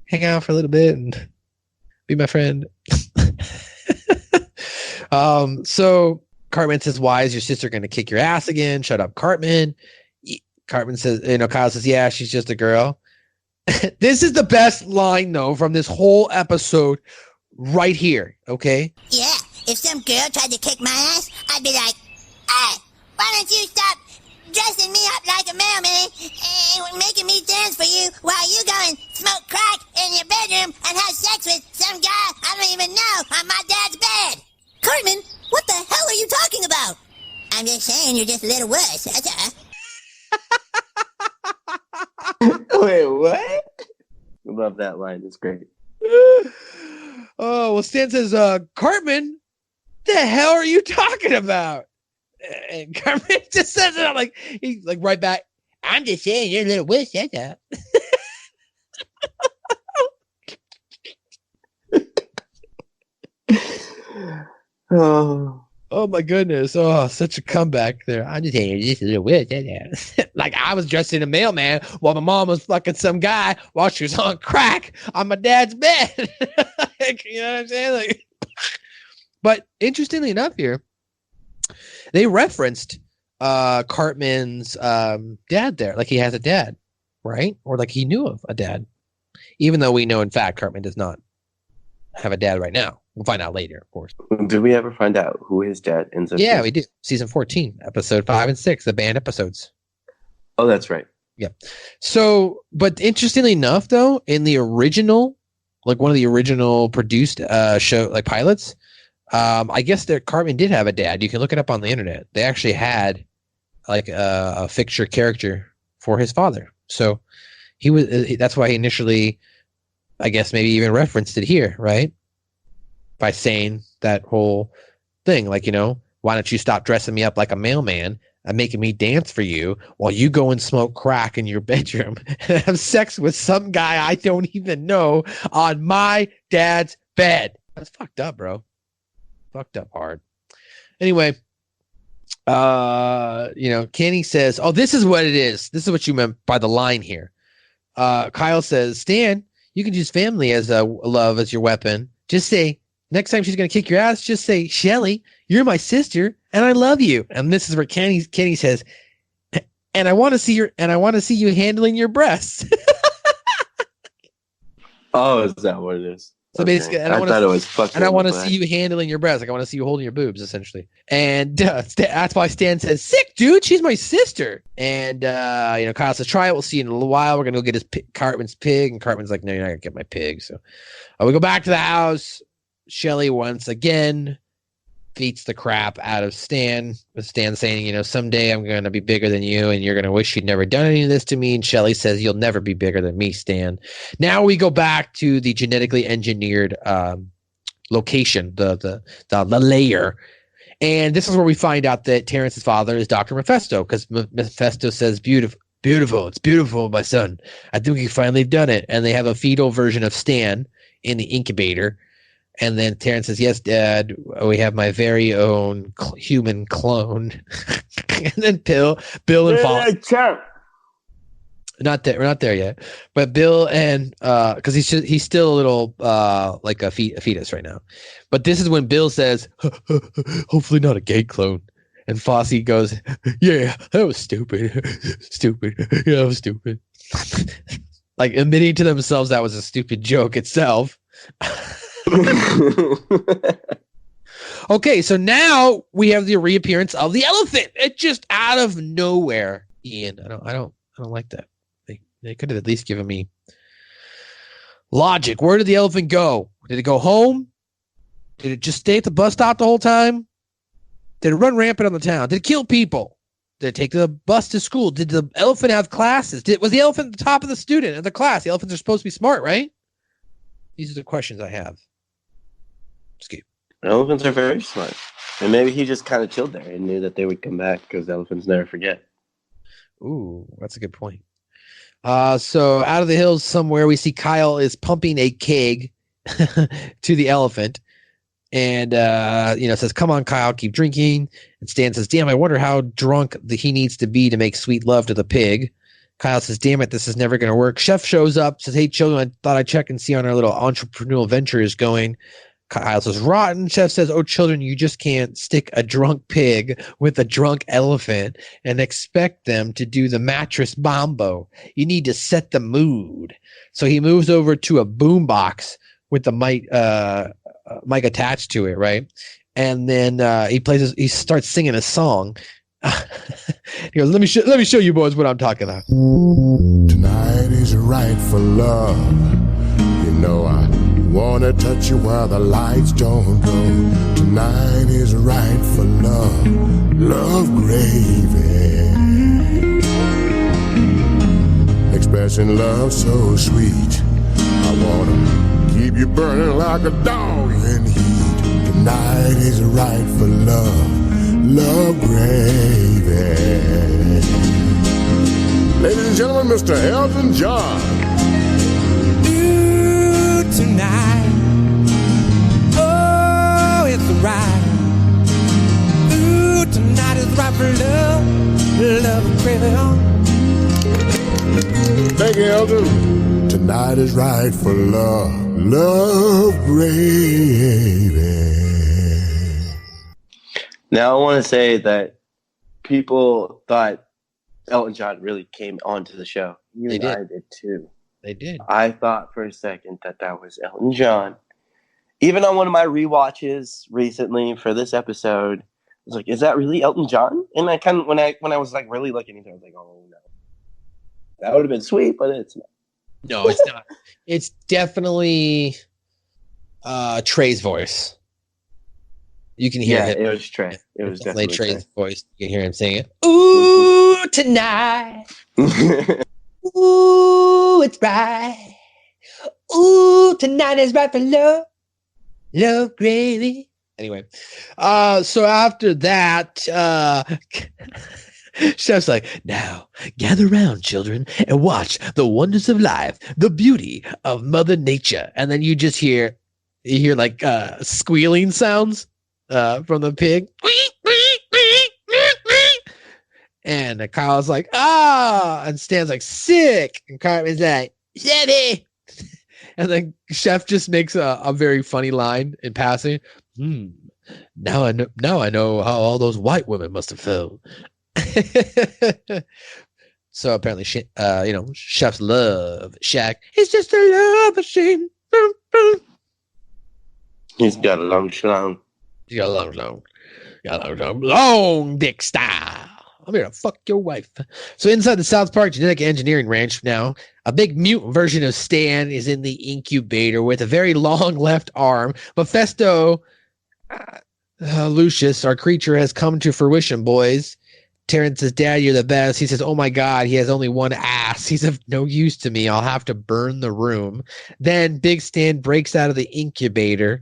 hang out for a little bit and be my friend? So Cartman says, why is your sister going to kick your ass again? Shut up, Cartman. Cartman says, Kyle says, yeah, she's just a girl. This is the best line though from this whole episode right here. Okay. Yeah, if some girl tried to kick my ass, I'd be like, hey, why don't you stop dressing me up like a mailman and making me dance for you while you go and smoke crack in your bedroom and have sex with some guy I don't even know on my dad's bed? Cartman, what the hell are you talking about? I'm just saying you're just a little worse, that's all. Wait, what? I love that line. It's great. Oh, well, Stan says, Cartman, the hell are you talking about? And Cartman just says it like, he's like right back, I'm just saying you're a little worse, that's all. Oh my goodness. Oh, such a comeback there. I'm just saying, just a little weird. Like I was dressed in a mailman while my mom was fucking some guy while she was on crack on my dad's bed. You know what I'm saying? Like, but interestingly enough here, they referenced Cartman's dad there. Like he has a dad, right? Or like he knew of a dad. Even though we know, in fact, Cartman does not have a dad right now. We'll find out later, of course. Did we ever find out who his dad ends up? Yeah, we do. Season 14, episode 5 and 6, the banned episodes. Oh, that's right. Yeah. So, but interestingly enough, though, in the original, like one of the original produced show, like pilots, I guess that Cartman did have a dad. You can look it up on the internet. They actually had like a fixture character for his father. So he was. That's why he initially, I guess, maybe even referenced it here, right? By saying that whole thing, like, why don't you stop dressing me up like a mailman and making me dance for you while you go and smoke crack in your bedroom and have sex with some guy I don't even know on my dad's bed? That's fucked up, bro. Fucked up hard. Anyway, Kenny says, oh, this is what it is. This is what you meant by the line here. Kyle says, Stan, you can use family as a love as your weapon. Just say, next time she's going to kick your ass, just say, Shelly, you're my sister and I love you. And this is where Kenny says, and I want to see you handling your breasts. Oh, is that what it is? So basically, I thought it was fucking. And I want to see you handling your breasts. Like I want to see you holding your boobs, essentially. And that's why Stan says, "Sick, dude. She's my sister." And Kyle says, "Try it. We'll see you in a little while. We're gonna go get Cartman's pig." And Cartman's like, "No, you're not gonna get my pig." So we go back to the house. Shelly once again beats the crap out of Stan, with Stan saying, someday I'm going to be bigger than you and you're going to wish you'd never done any of this to me. And Shelly says, you'll never be bigger than me, Stan. Now we go back to the genetically engineered location, the layer. And this is where we find out that Terrence's father is Dr. Mephisto, because Mephisto says, beautiful, it's beautiful, my son. I think we finally done it. And they have a fetal version of Stan in the incubator. And then Terrence says, yes, Dad, we have my very own human clone. And then Bill and Paul. Not there. We're not there yet. But Bill and because he's still a little like a fetus right now. But this is when Bill says, hopefully not a gay clone. And Fosse goes, yeah, that was stupid. Yeah, that was stupid. Like admitting to themselves that was a stupid joke itself. Okay, so now we have the reappearance of the elephant. It just out of nowhere, Ian. I don't like that. They could have at least given me logic. Where did the elephant go? Did it go home? Did it just stay at the bus stop the whole time? Did it run rampant on the town? Did it kill people? Did it take the bus to school? Did the elephant have classes? Was the elephant at the top of the student in the class? The elephants are supposed to be smart, right? These are the questions I have. Skip. Elephants are very smart. And maybe he just kind of chilled there and knew that they would come back because elephants never forget. Ooh, that's a good point. So out of the hills somewhere, we see Kyle is pumping a keg to the elephant. And, says, come on, Kyle, keep drinking. And Stan says, damn, I wonder how drunk he needs to be to make sweet love to the pig. Kyle says, damn it, this is never going to work. Chef shows up, says, hey, children, I thought I'd check and see how our little entrepreneurial venture is going. Kyle says, rotten. Chef says, oh, children, you just can't stick a drunk pig with a drunk elephant and expect them to do the mattress bombo. You need to set the mood. So he moves over to a boombox with the mic attached to it, right? And then he starts singing a song. He goes, let me show you boys what I'm talking about. Tonight is right for love. You know I wanna touch you while the lights don't go. Tonight is right for love. Love gravy. Expressing love so sweet. I wanna keep you burning like a dog in heat. Tonight is right for love. Love gravy. Ladies and gentlemen, Mr. Elton John. Ooh, tonight. Oh, it's right. Ooh, tonight is right for love. Love gravy. Thank you, Elton. Tonight is right for love. Love gravy. Now I want to say that people thought Elton John really came onto the show. They did. I did too. They did. I thought for a second that was Elton John. Even on one of my rewatches recently for this episode, I was like, "Is that really Elton John?" And I kind of when I was like really looking into it, I was like, "Oh no, that would have been sweet," but it's not. No, it's not. It's definitely Trey's voice. You can hear it. It was Trey. It was definitely Trey's voice. You can hear him saying it. Ooh, tonight. Ooh, it's right. Ooh, tonight is right for love. Love gravy. Anyway, so after that, Chef's like, now gather round, children, and watch the wonders of life, the beauty of Mother Nature. And then you just hear like squealing sounds from the pig. And Kyle's like, and Stan's like, sick. And Cartman's like, Chevy. And then Chef just makes a very funny line in passing. Now I know how all those white women must have felt. So apparently, Chef's love shack is just a love machine. He's got a long schlong. He's got a long dick style. I'm here to fuck your wife. So inside the South Park Genetic Engineering Ranch now, a big mutant version of Stan is in the incubator with a very long left arm. Mephisto, Lucius, our creature, has come to fruition, boys. Terrence says, Dad, you're the best. He says, oh my God, he has only one ass. He's of no use to me. I'll have to burn the room. Then Big Stan breaks out of the incubator,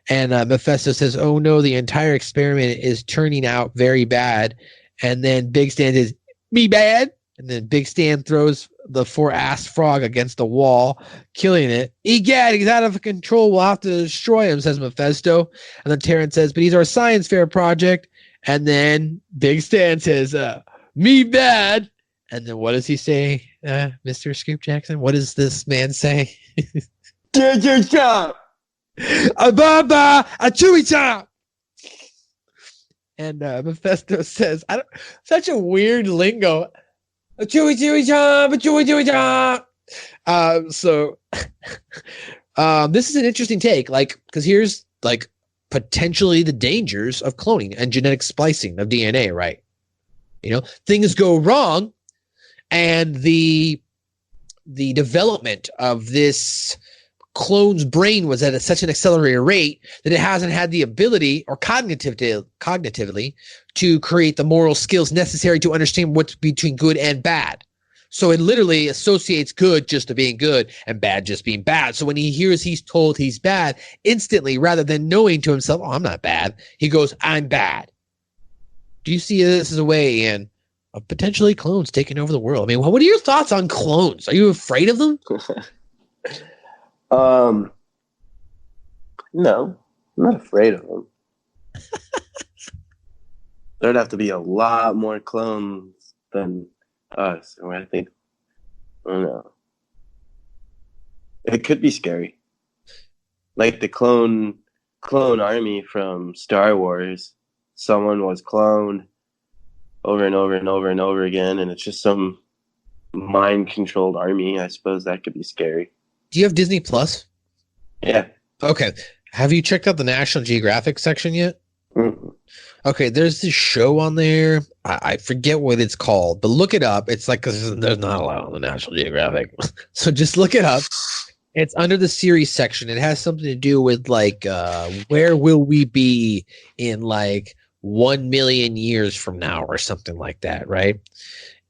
and Mephisto says, oh no, the entire experiment is turning out very bad. And then Big Stan says, me bad. And then Big Stan throws the 4-assed frog against the wall, killing it. Egad, he's out of control. We'll have to destroy him, says Mephisto. And then Terrence says, but he's our science fair project. And then Big Stan says, me bad. And then what does he say, Mr. Scoop Jackson? What does this man say? Chop. A baba, a chewy chop. And Mephisto says, such a weird lingo. A chewy chop, a chewy chop. So this is an interesting take, like, because here's like potentially the dangers of cloning and genetic splicing of DNA, right? Things go wrong, and the development of this clone's brain was at such an accelerated rate that it hasn't had the ability or cognitively to create the moral skills necessary to understand what's between good and bad. So it literally associates good just to being good and bad just being bad. So when he hears he's told he's bad, instantly, rather than knowing to himself, oh, I'm not bad, he goes, I'm bad. Do you see this as a way, Ian, of potentially clones taking over the world? I mean, what are your thoughts on clones? Are you afraid of them? No, I'm not afraid of them. There'd have to be a lot more clones than us. I think, I don't know. It could be scary. Like the clone army from Star Wars. Someone was cloned over and over and over and over again, and it's just some mind-controlled army. I suppose that could be scary. Do you have Disney Plus? Yeah. Okay. Have you checked out the National Geographic section yet? Mm-hmm. Okay, there's this show on there. I forget what it's called, but look it up. It's like, because there's not a lot on the National Geographic. So just look it up. It's under the series section. It has something to do with like, where will we be in like 1 million years from now or something like that, right?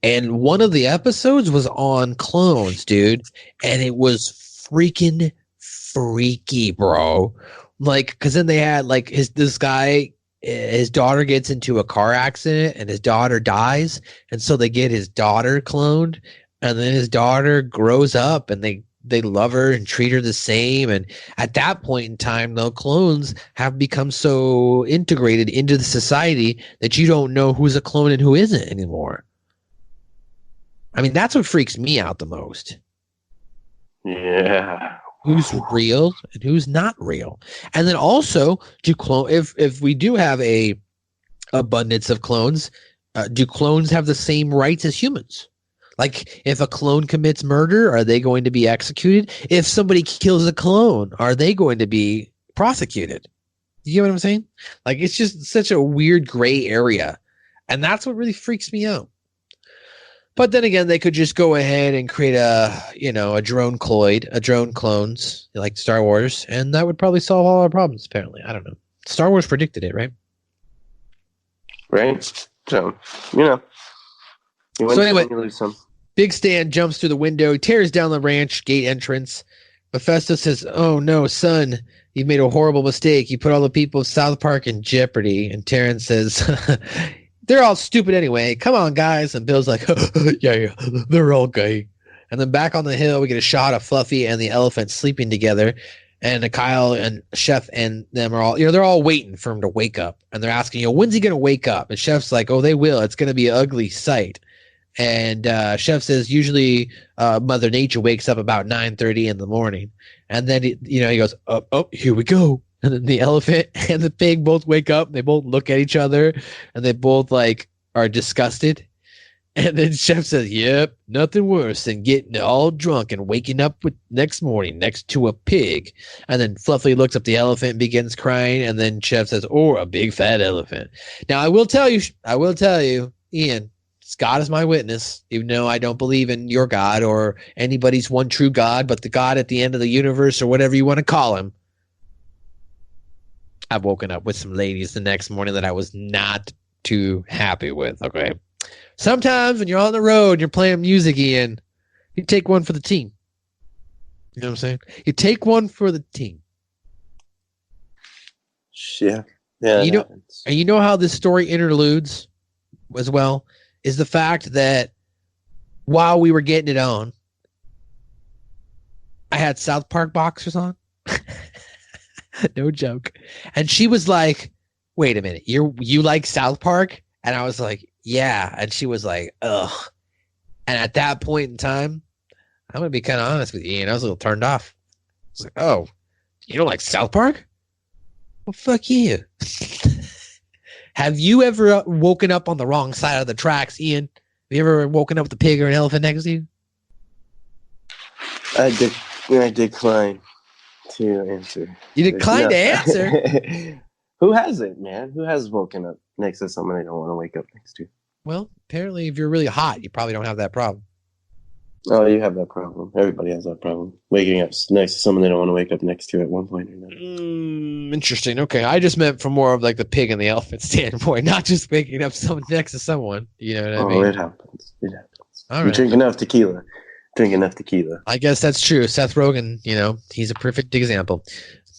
And one of the episodes was on clones, dude. And it was freaking freaky, bro. Like, because then they had like this guy, his daughter gets into a car accident and his daughter dies. And so they get his daughter cloned. And then his daughter grows up and they love her and treat her the same. And at that point in time, though, clones have become so integrated into the society that you don't know who's a clone and who isn't anymore. I mean, that's what freaks me out the most. Yeah. Who's real and who's not real. And then also, do clone if we do have a abundance of clones, do clones have the same rights as humans? Like, if a clone commits murder, are they going to be executed? If somebody kills a clone, are they going to be prosecuted? You get what I'm saying? Like, it's just such a weird gray area. And that's what really freaks me out. But then again, they could just go ahead and create a drone clones like Star Wars, and that would probably solve all our problems, apparently. I don't know. Star Wars predicted it, right? Right? So, you win So anyway, some, you lose some. Big Stan jumps through the window, tears down the ranch gate entrance. Mephisto says, "Oh no, son, you've made a horrible mistake. You put all the people of South Park in jeopardy." And Terrence says, "They're all stupid anyway. Come on, guys." And Bill's like, yeah, they're all gay. And then back on the hill, we get a shot of Fluffy and the elephant sleeping together. And Kyle and Chef and them are all, they're all waiting for him to wake up. And they're asking, when's he going to wake up? And Chef's like, oh, they will. It's going to be an ugly sight. And Chef says, usually Mother Nature wakes up about 9:30 in the morning. And then, he goes, oh, here we go. And then the elephant and the pig both wake up. They both look at each other and they both are disgusted. And then Chef says, yep, nothing worse than getting all drunk and waking up next morning next to a pig. And then Fluffy looks up the elephant and begins crying. And then Chef says, or a big fat elephant. Now, I will tell you, Ian, God is my witness, even though I don't believe in your God or anybody's one true God, but the God at the end of the universe or whatever you want to call him. I've woken up with some ladies the next morning that I was not too happy with. Okay. Sometimes when you're on the road and you're playing music, Ian, you take one for the team. You know what I'm saying? You take one for the team. Yeah. Yeah. You know how this story interludes as well is the fact that while we were getting it on, I had South Park boxers on. No joke. And she was like, wait a minute, you like South Park? And I was like, yeah. And she was like, ugh. And at that point in time, I'm going to be kind of honest with you, and I was a little turned off. I was like, oh, you don't like South Park? Well, fuck you. Have you ever woken up on the wrong side of the tracks, Ian? Have you ever woken up with a pig or an elephant next to you? I decline to answer. You declined to answer? Who hasn't, man? Who has woken up next to someone they don't want to wake up next to? Well, apparently, if you're really hot, you probably don't have that problem. Oh, you have that problem. Everybody has that problem. Waking up next to someone they don't want to wake up next to at one point or another. Interesting. Okay, I just meant from more of like the pig and the elephant standpoint, not just waking up someone next to someone. You know what I mean? It happens. It happens. All You right. drink enough tequila. Drink enough tequila. I guess that's true. Seth Rogen, he's a perfect example.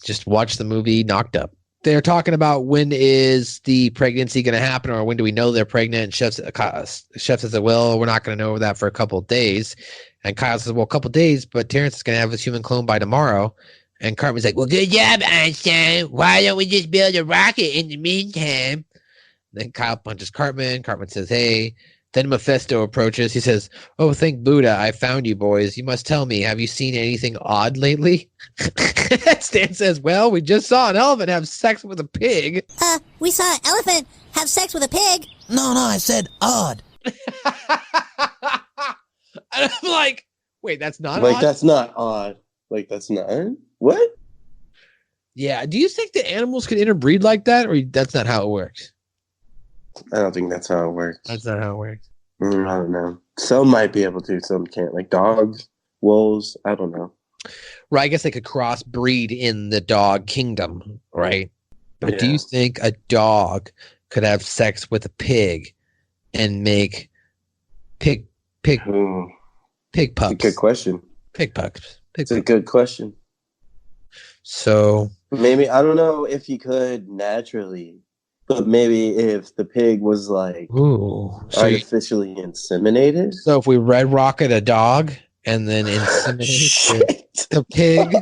Just watch the movie Knocked Up. They're talking about when is the pregnancy going to happen, or when do we know they're pregnant? And Chef says, well, we're not going to know that for a couple of days. And Kyle says, well, a couple of days, but Terrence is going to have his human clone by tomorrow. And Cartman's like, well, good job, Einstein. Why don't we just build a rocket in the meantime? Then Kyle punches Cartman. Cartman says, hey. Then Mephisto approaches. He says, oh, thank Buddha, I found you boys. You must tell me, have you seen anything odd lately? Stan says, well, we just saw an elephant have sex with a pig. We saw an elephant have sex with a pig. No, I said odd. And I'm like, wait, that's not Like, odd? that's not odd. Like, that's not... What? Yeah, do you think that animals can interbreed like that, or that's not how it works? I don't think that's how it works. That's not how it works. I don't know. Some might be able to, some can't. Like dogs, wolves, I don't know. Right, I guess they could crossbreed in the dog kingdom, right? But do you think a dog could have sex with a pig and make pig pups? It's a good question. Pig pups. It's a good question. So maybe, I don't know if you could naturally, but maybe if the pig was like artificially inseminated. So if we red rocket a dog and then inseminate the pig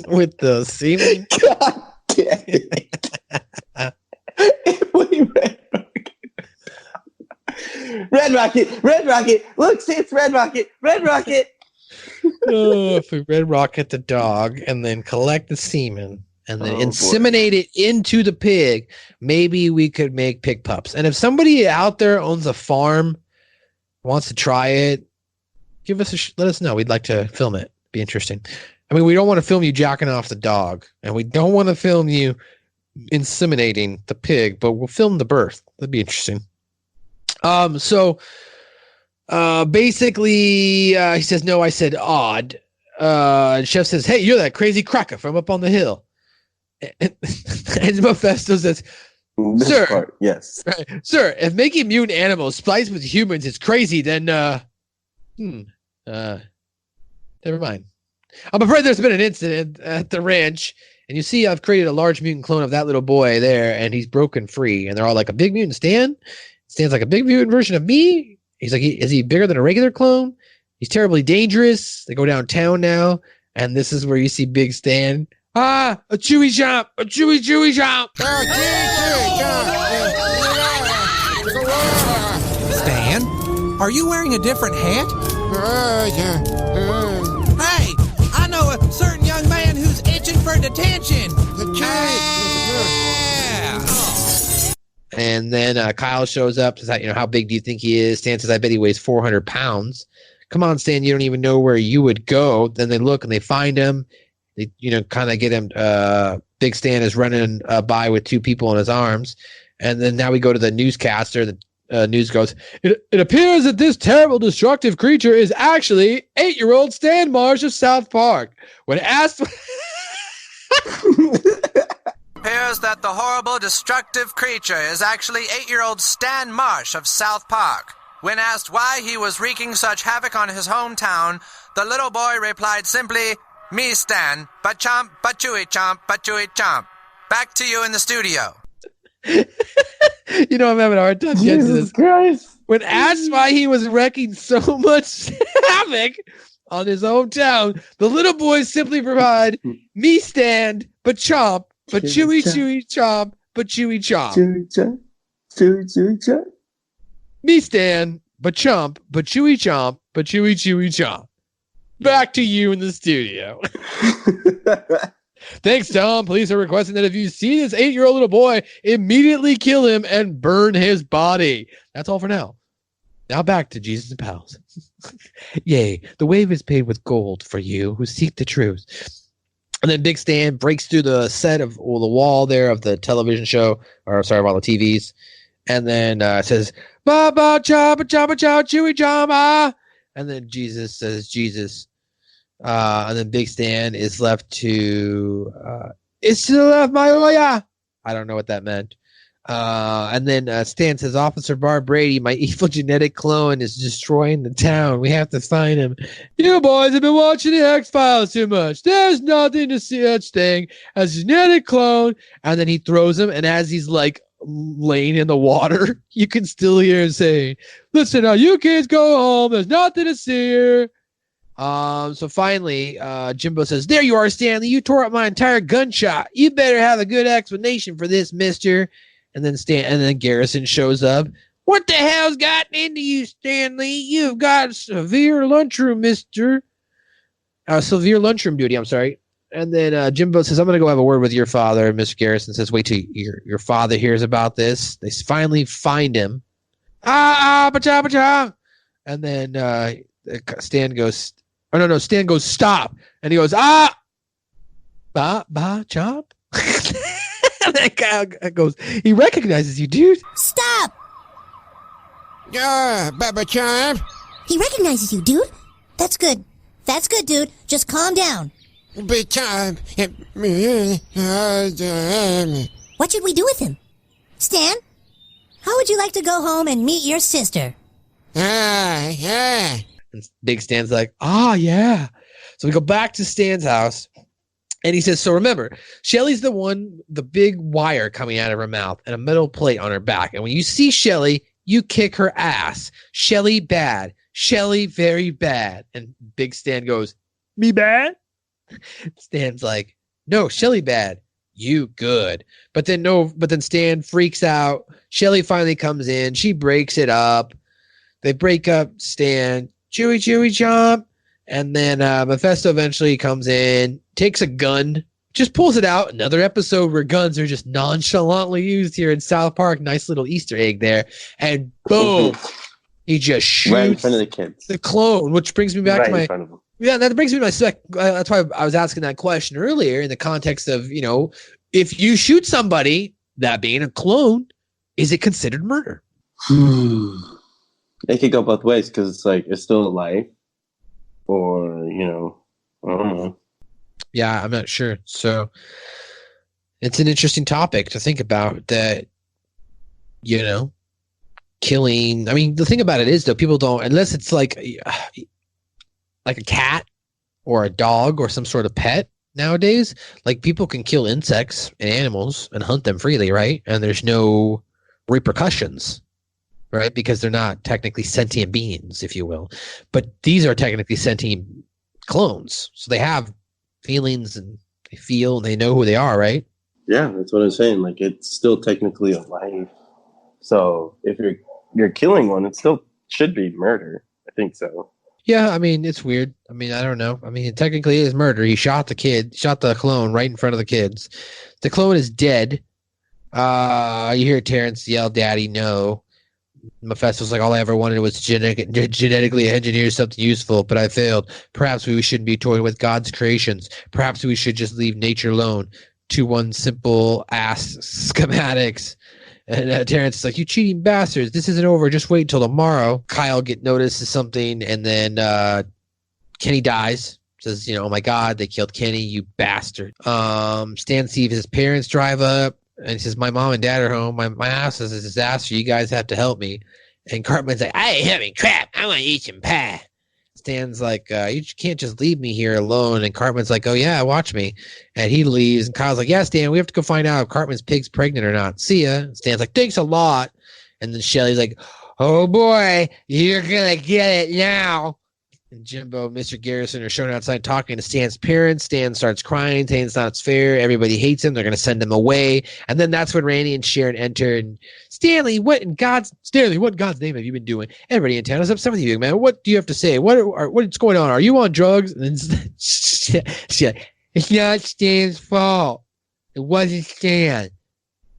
with the semen. God damn it. If we red rocket. Look, see, it's red rocket. If we red rocket the dog and then collect the semen and then inseminate it into the pig, maybe we could make pig pups. And if somebody out there owns a farm, wants to try it, let us know. We'd like to film it. Be interesting. I mean, we don't want to film you jacking off the dog, and we don't want to film you inseminating the pig, but we'll film the birth. That'd be interesting. Basically, he says, no, I said odd. And Chef says, hey, you're that crazy cracker from up on the hill. And Mephisto says, sir, yes. Sir, if making mutant animals spliced with humans is crazy, then, never mind. I'm afraid there's been an incident at the ranch, and you see I've created a large mutant clone of that little boy there, and he's broken free. And they're all like, a big mutant Stan? Stan's like a big mutant version of me? He's like, is he bigger than a regular clone? He's terribly dangerous. They go downtown now, and this is where you see Big Stan. A chewy chomp! A chewy chomp! Stan, are you wearing a different hat? Hey, I know a certain young man who's itching for detention. And then Kyle shows up, says, how big do you think he is? Stan says, I bet he weighs 400 pounds. Come on, Stan, you don't even know where you would go. Then they look and they find him. They, kind of get him. Big Stan is running by with two people in his arms. And then now we go to the newscaster. The news goes, it appears that this terrible, destructive creature is actually 8-year-old Stan Marsh of South Park. When asked... Appears that the horrible, destructive creature is actually 8-year-old Stan Marsh of South Park. When asked why he was wreaking such havoc on his hometown, the little boy replied simply, me Stan, but chomp, but chewy chomp, but chewy chomp. Back to you in the studio. I'm having a hard time getting to this. Christ. When asked why he was wreaking so much havoc on his hometown, the little boy simply replied, me Stan, but chomp, but chewy chomp, but chewy chomp. Chewy chomp. Me Stan, but chomp, but chewy chomp, but chewy chomp. Back to you in the studio. Thanks, Tom. Police are requesting that if you see this 8-year-old little boy, immediately kill him and burn his body. That's all for now. Now back to Jesus and Pals. Yea, the wave is paid with gold for you who seek the truth. And then Big Stan breaks through the set of the wall there of the television show, or sorry, of all the TVs, and then says, "Baba Jabba Jabba Chow Chewy Jama," and then Jesus says, "Jesus," and then Big Stan is left to, "It's still left my lawyer." I don't know what that meant. And then Stan says, "Officer Barb Brady, my evil genetic clone, is destroying the town. We have to find him. You boys have been watching the X-Files too much. There's nothing to see such thing as genetic clone." And then he throws him, and as he's like laying in the water, you can still hear him saying, "Listen, now you kids go home. There's nothing to see here." So finally, Jimbo says, "There you are, Stanley. You tore up my entire gunshot. You better have a good explanation for this, mister." And then Garrison shows up. "What the hell's gotten into you, Stanley? You've got severe lunchroom, mister." Severe lunchroom duty, I'm sorry. And then Jimbo says, "I'm going to go have a word with your father." And Mr. Garrison says, "Wait till your father hears about this." They finally find him. Pacha, pacha. And then Stan goes, Stan goes, "Stop." And he goes, chop. That guy goes, "He recognizes you, dude." Stop! Baba Chop. He recognizes you, dude. That's good. That's good, dude. Just calm down. Big Chop. What should we do with him? Stan, how would you like to go home and meet your sister? Yeah. And Big Stan's like, yeah. So we go back to Stan's house. And he says, "So remember, Shelly's the big wire coming out of her mouth and a metal plate on her back. And when you see Shelly, you kick her ass. Shelly bad. Shelly very bad." And Big Stan goes, "Me bad?" Stan's like, "No, Shelly bad. You good." But then Stan freaks out. Shelly finally comes in. She breaks it up. They break up Stan. Chewy, chewy, chomp. And then Mephisto eventually comes in, takes a gun, just pulls it out. Another episode where guns are just nonchalantly used here in South Park. Nice little Easter egg there. And boom, he just shoots right in front of the kids. The clone, which brings me back right to my... in front of them. Yeah, that brings me to my... that's why I was asking that question earlier in the context of, if you shoot somebody, that being a clone, is it considered murder? It could go both ways because it's still alive. Or, I don't know. Yeah, I'm not sure. So it's an interesting topic to think about that, killing. I mean, the thing about it is, though, people don't, unless it's like a cat or a dog or some sort of pet nowadays, like people can kill insects and animals and hunt them freely, right? And there's no repercussions. Right, because they're not technically sentient beings, if you will, but these are technically sentient clones, so they have feelings and they feel and they know who they are, right? Yeah, that's what I'm saying. It's still technically alive. So if you're killing one, it still should be murder. I think so. Yeah, I mean, it's weird. I mean, I don't know. I mean, it technically is murder. He shot the clone right in front of the kids. The clone is dead. You hear Terrence yell, "Daddy, no." Mephisto's like, "All I ever wanted was genetically engineer something useful, but I failed. Perhaps we shouldn't be toying with God's creations. Perhaps we should just leave nature alone. 2-1 simple ass schematics." And Terrence is like, "You cheating bastards. This isn't over. Just wait until tomorrow." Kyle notices something, and then Kenny dies. Says, "Oh my God, they killed Kenny, you bastard." Stan sees his parents drive up. And he says, "My mom and dad are home. My house is a disaster. You guys have to help me." And Cartman's like, "I ain't having crap. I want to eat some pie." Stan's like, "You can't just leave me here alone." And Cartman's like, "Oh, yeah, watch me." And he leaves. And Kyle's like, "Yeah, Stan, we have to go find out if Cartman's pig's pregnant or not. See ya." And Stan's like, "Thanks a lot." And then Shelly's like, "Oh, boy, you're going to get it now." And Jimbo and Mr. Garrison are shown outside talking to Stan's parents. Stan starts crying, saying it's not fair. Everybody hates him. They're going to send him away. And then that's when Randy and Sharon enter. And Stanley, what in God's name have you been doing? Everybody in town is upset with you, man. What do you have to say? What's going on? Are you on drugs? And then she's like, "It's not Stan's fault. It wasn't Stan.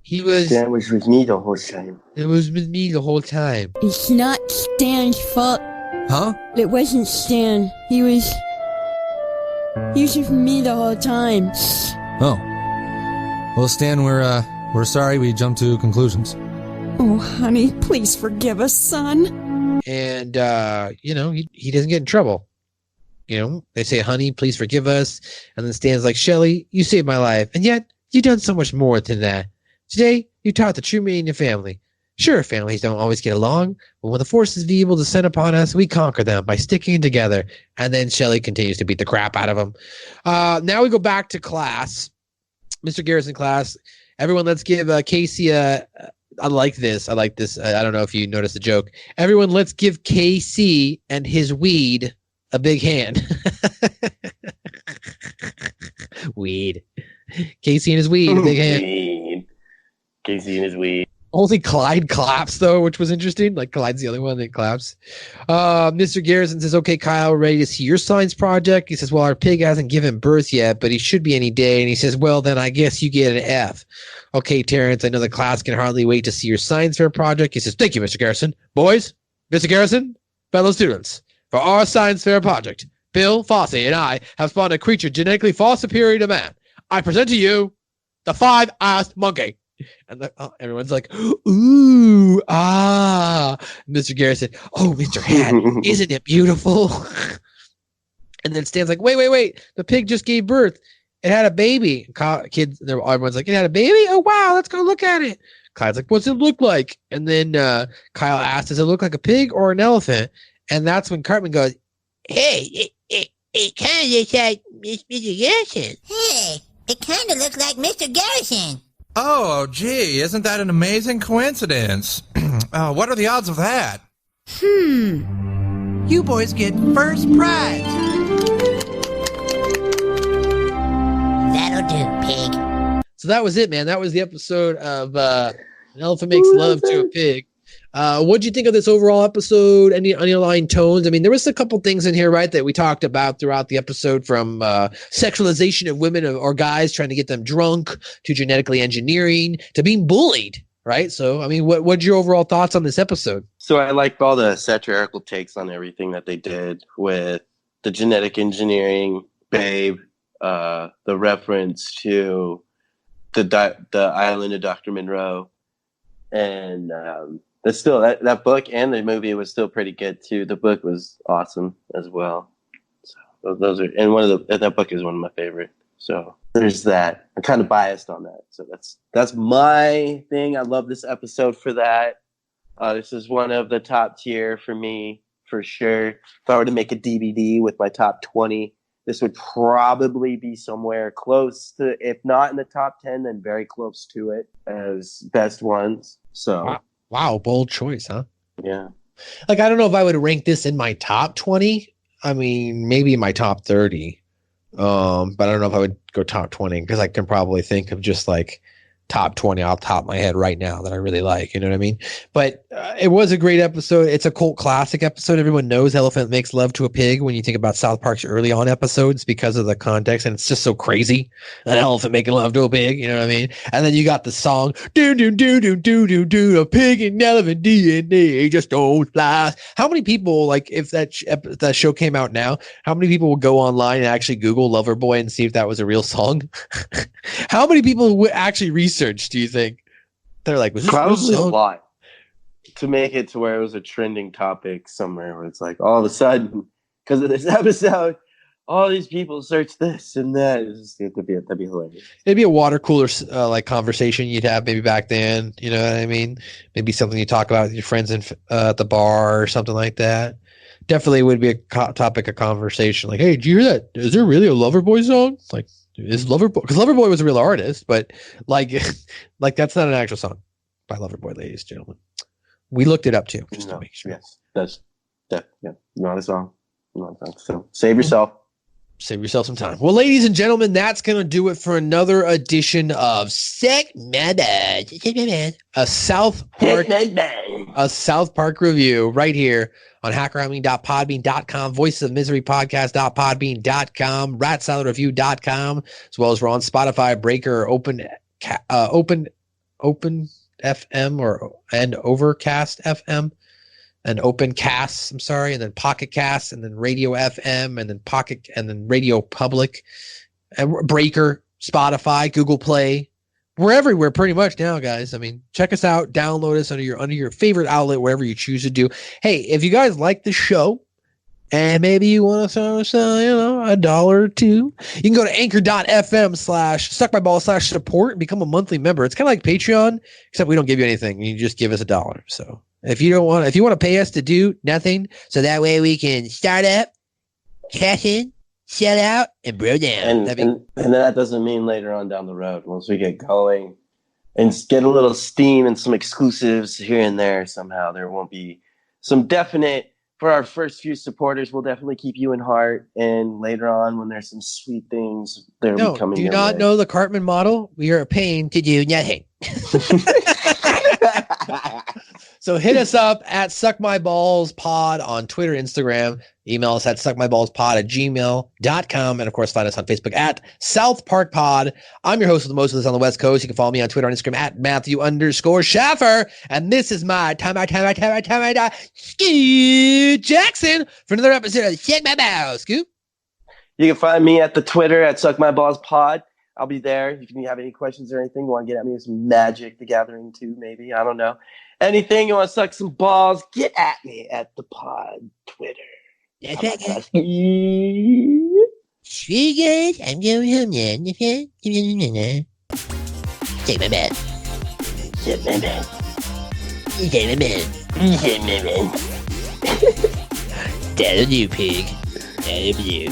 Stan was with me the whole time. It was with me the whole time." It's not Stan's fault. Huh? It wasn't Stan. He was... You shoot for me the whole time. Oh. Well, Stan, we're sorry we jumped to conclusions. Oh, honey, please forgive us, son. And, he doesn't get in trouble. They say, honey, please forgive us. And then Stan's like, Shelly, you saved my life. And yet, you've done so much more than that. Today, you taught the true meaning of family. Sure, families don't always get along, but when the forces of evil descend upon us, we conquer them by sticking together. And then Shelly continues to beat the crap out of him. Now we go back to class. Mr. Garrison class. Everyone, let's give Casey I like this. I don't know if you noticed the joke. Everyone, let's give Casey and his weed a big hand. Weed. Casey and his weed, a big hand. Casey and his weed. Only Clyde claps, though, which was interesting. Like, Clyde's the only one that claps. Mr. Garrison says, okay, Kyle, we're ready to see your science project. He says, well, our pig hasn't given birth yet, but he should be any day. And he says, well, then I guess you get an F. Okay, Terrence, I know the class can hardly wait to see your science fair project. He says, thank you, Mr. Garrison. Boys, Mr. Garrison, fellow students, for our science fair project, Bill, Fosse, and I have spawned a creature genetically far superior to man. I present to you the five-assed monkey. And everyone's like, ooh, Mr. Garrison, oh, Mr. Hat, isn't it beautiful? And then Stan's like, wait, the pig just gave birth. It had a baby. Everyone's like, it had a baby? Oh, wow, let's go look at it. Clyde's like, what's it look like? And then Kyle asks, does it look like a pig or an elephant? And that's when Cartman goes, hey, it kind of looks like Mr. Garrison. Hey, it kind of looks like Mr. Garrison. Oh, gee, isn't that an amazing coincidence? What are the odds of that? You boys get first prize. That'll do, pig. So that was it, man. That was the episode of An Elephant Makes Love to a Pig. What do you think of this overall episode? Any underlying tones? I mean, there was a couple things in here, right, that we talked about throughout the episode, from sexualization of women or guys trying to get them drunk, to genetically engineering, to being bullied, right? So, I mean, what's your overall thoughts on this episode? So I liked all the satirical takes on everything that they did with the genetic engineering, Babe, the reference to the island of Dr. Monroe, and that's still that book and the movie was still pretty good too. The book was awesome as well. So those are, and that book is one of my favorite. So there's that. I'm kind of biased on that. So that's my thing. I love this episode for that. This is one of the top tier for me for sure. If I were to make a DVD with my top 20, this would probably be somewhere close to, if not in the top 10, then very close to it as best ones. So. Wow, bold choice, huh? Yeah. Like, I don't know if I would rank this in my top 20. I mean, maybe in my top 30. But I don't know if I would go top 20, because I can probably think of just like top 20 off the top of my head right now that I really like. You know what I mean? But it was a great episode. It's a cult classic episode. Everyone knows Elephant Makes Love to a Pig when you think about South Park's early on episodes, because of the context, and it's just so crazy. An elephant making love to a pig, you know what I mean? And then you got the song, do do do do do do do, a pig and elephant DNA just don't last. How many people, like, if that show came out now, how many people would go online and actually Google Loverboy and see if that was a real song? How many people would actually research, do you think? They're like, was this probably a lot to make it to where it was a trending topic somewhere, where it's like all of a sudden, because of this episode, all these people search this and that. That'd be hilarious. It'd be a water cooler like conversation you'd have maybe back then. You know what I mean? Maybe something you talk about with your friends at the bar or something like that. Definitely would be a topic of conversation. Like, hey, did you hear that? Is there really a Loverboy song? Like, is Loverboy, because Loverboy was a real artist, but like that's not an actual song by Loverboy, ladies and gentlemen. We looked it up too, just to make sure. Yes, that's not a song. So save yourself. Save yourself some time. Well, ladies and gentlemen, that's going to do it for another edition of a South Park review right here on hackerarmy.podbean.com, voices of misery podcast.podbean.com, ratsaladreview.com, as well as we're on Spotify, Breaker, Open FM and Overcast FM. and Open Casts, and then Pocket Casts, and then Radio FM, and then Pocket, and then Radio Public, and Breaker, Spotify, Google Play. We're everywhere pretty much now, guys. I mean, check us out, download us under your favorite outlet, wherever you choose to do. Hey, if you guys like the show and maybe you want to throw us $1 or $2, you can go to anchor.fm/suckmyballs/support and become a monthly member. It's kind of like Patreon, except we don't give you anything. You just give us $1. So if you want to pay us to do nothing, so that way we can start up, cash in, sell out, and bro down. And that doesn't mean later on down the road, once we get going and get a little steam and some exclusives here and there, somehow there won't be some definite, for our first few supporters, we'll definitely keep you in heart. And later on, when there's some sweet things, they'll be coming. Do you not know the Cartman model? We are paying to do nothing. So hit us up at suckmyballspod on Twitter, Instagram. Email us at suckmyballspod@gmail.com. And of course, find us on Facebook at SouthParkPod. I'm your host with the most of this on the West Coast. You can follow me on Twitter and Instagram at Matthew_Schaffer. And this is my Scoot Jackson for another episode of Check My Balls. Scoop. You can find me at the Twitter at SuckMyBallsPod. I'll be there. If you have any questions or anything, you want to get at me with some Magic the Gathering too, maybe. I don't know. Anything you want to suck some balls, get at me at the pod Twitter. That's right, guys. See you guys. I'm going home now. Take my bed. Take my bed. Take my bed. Take my bed. That'll do, pig. That'll do.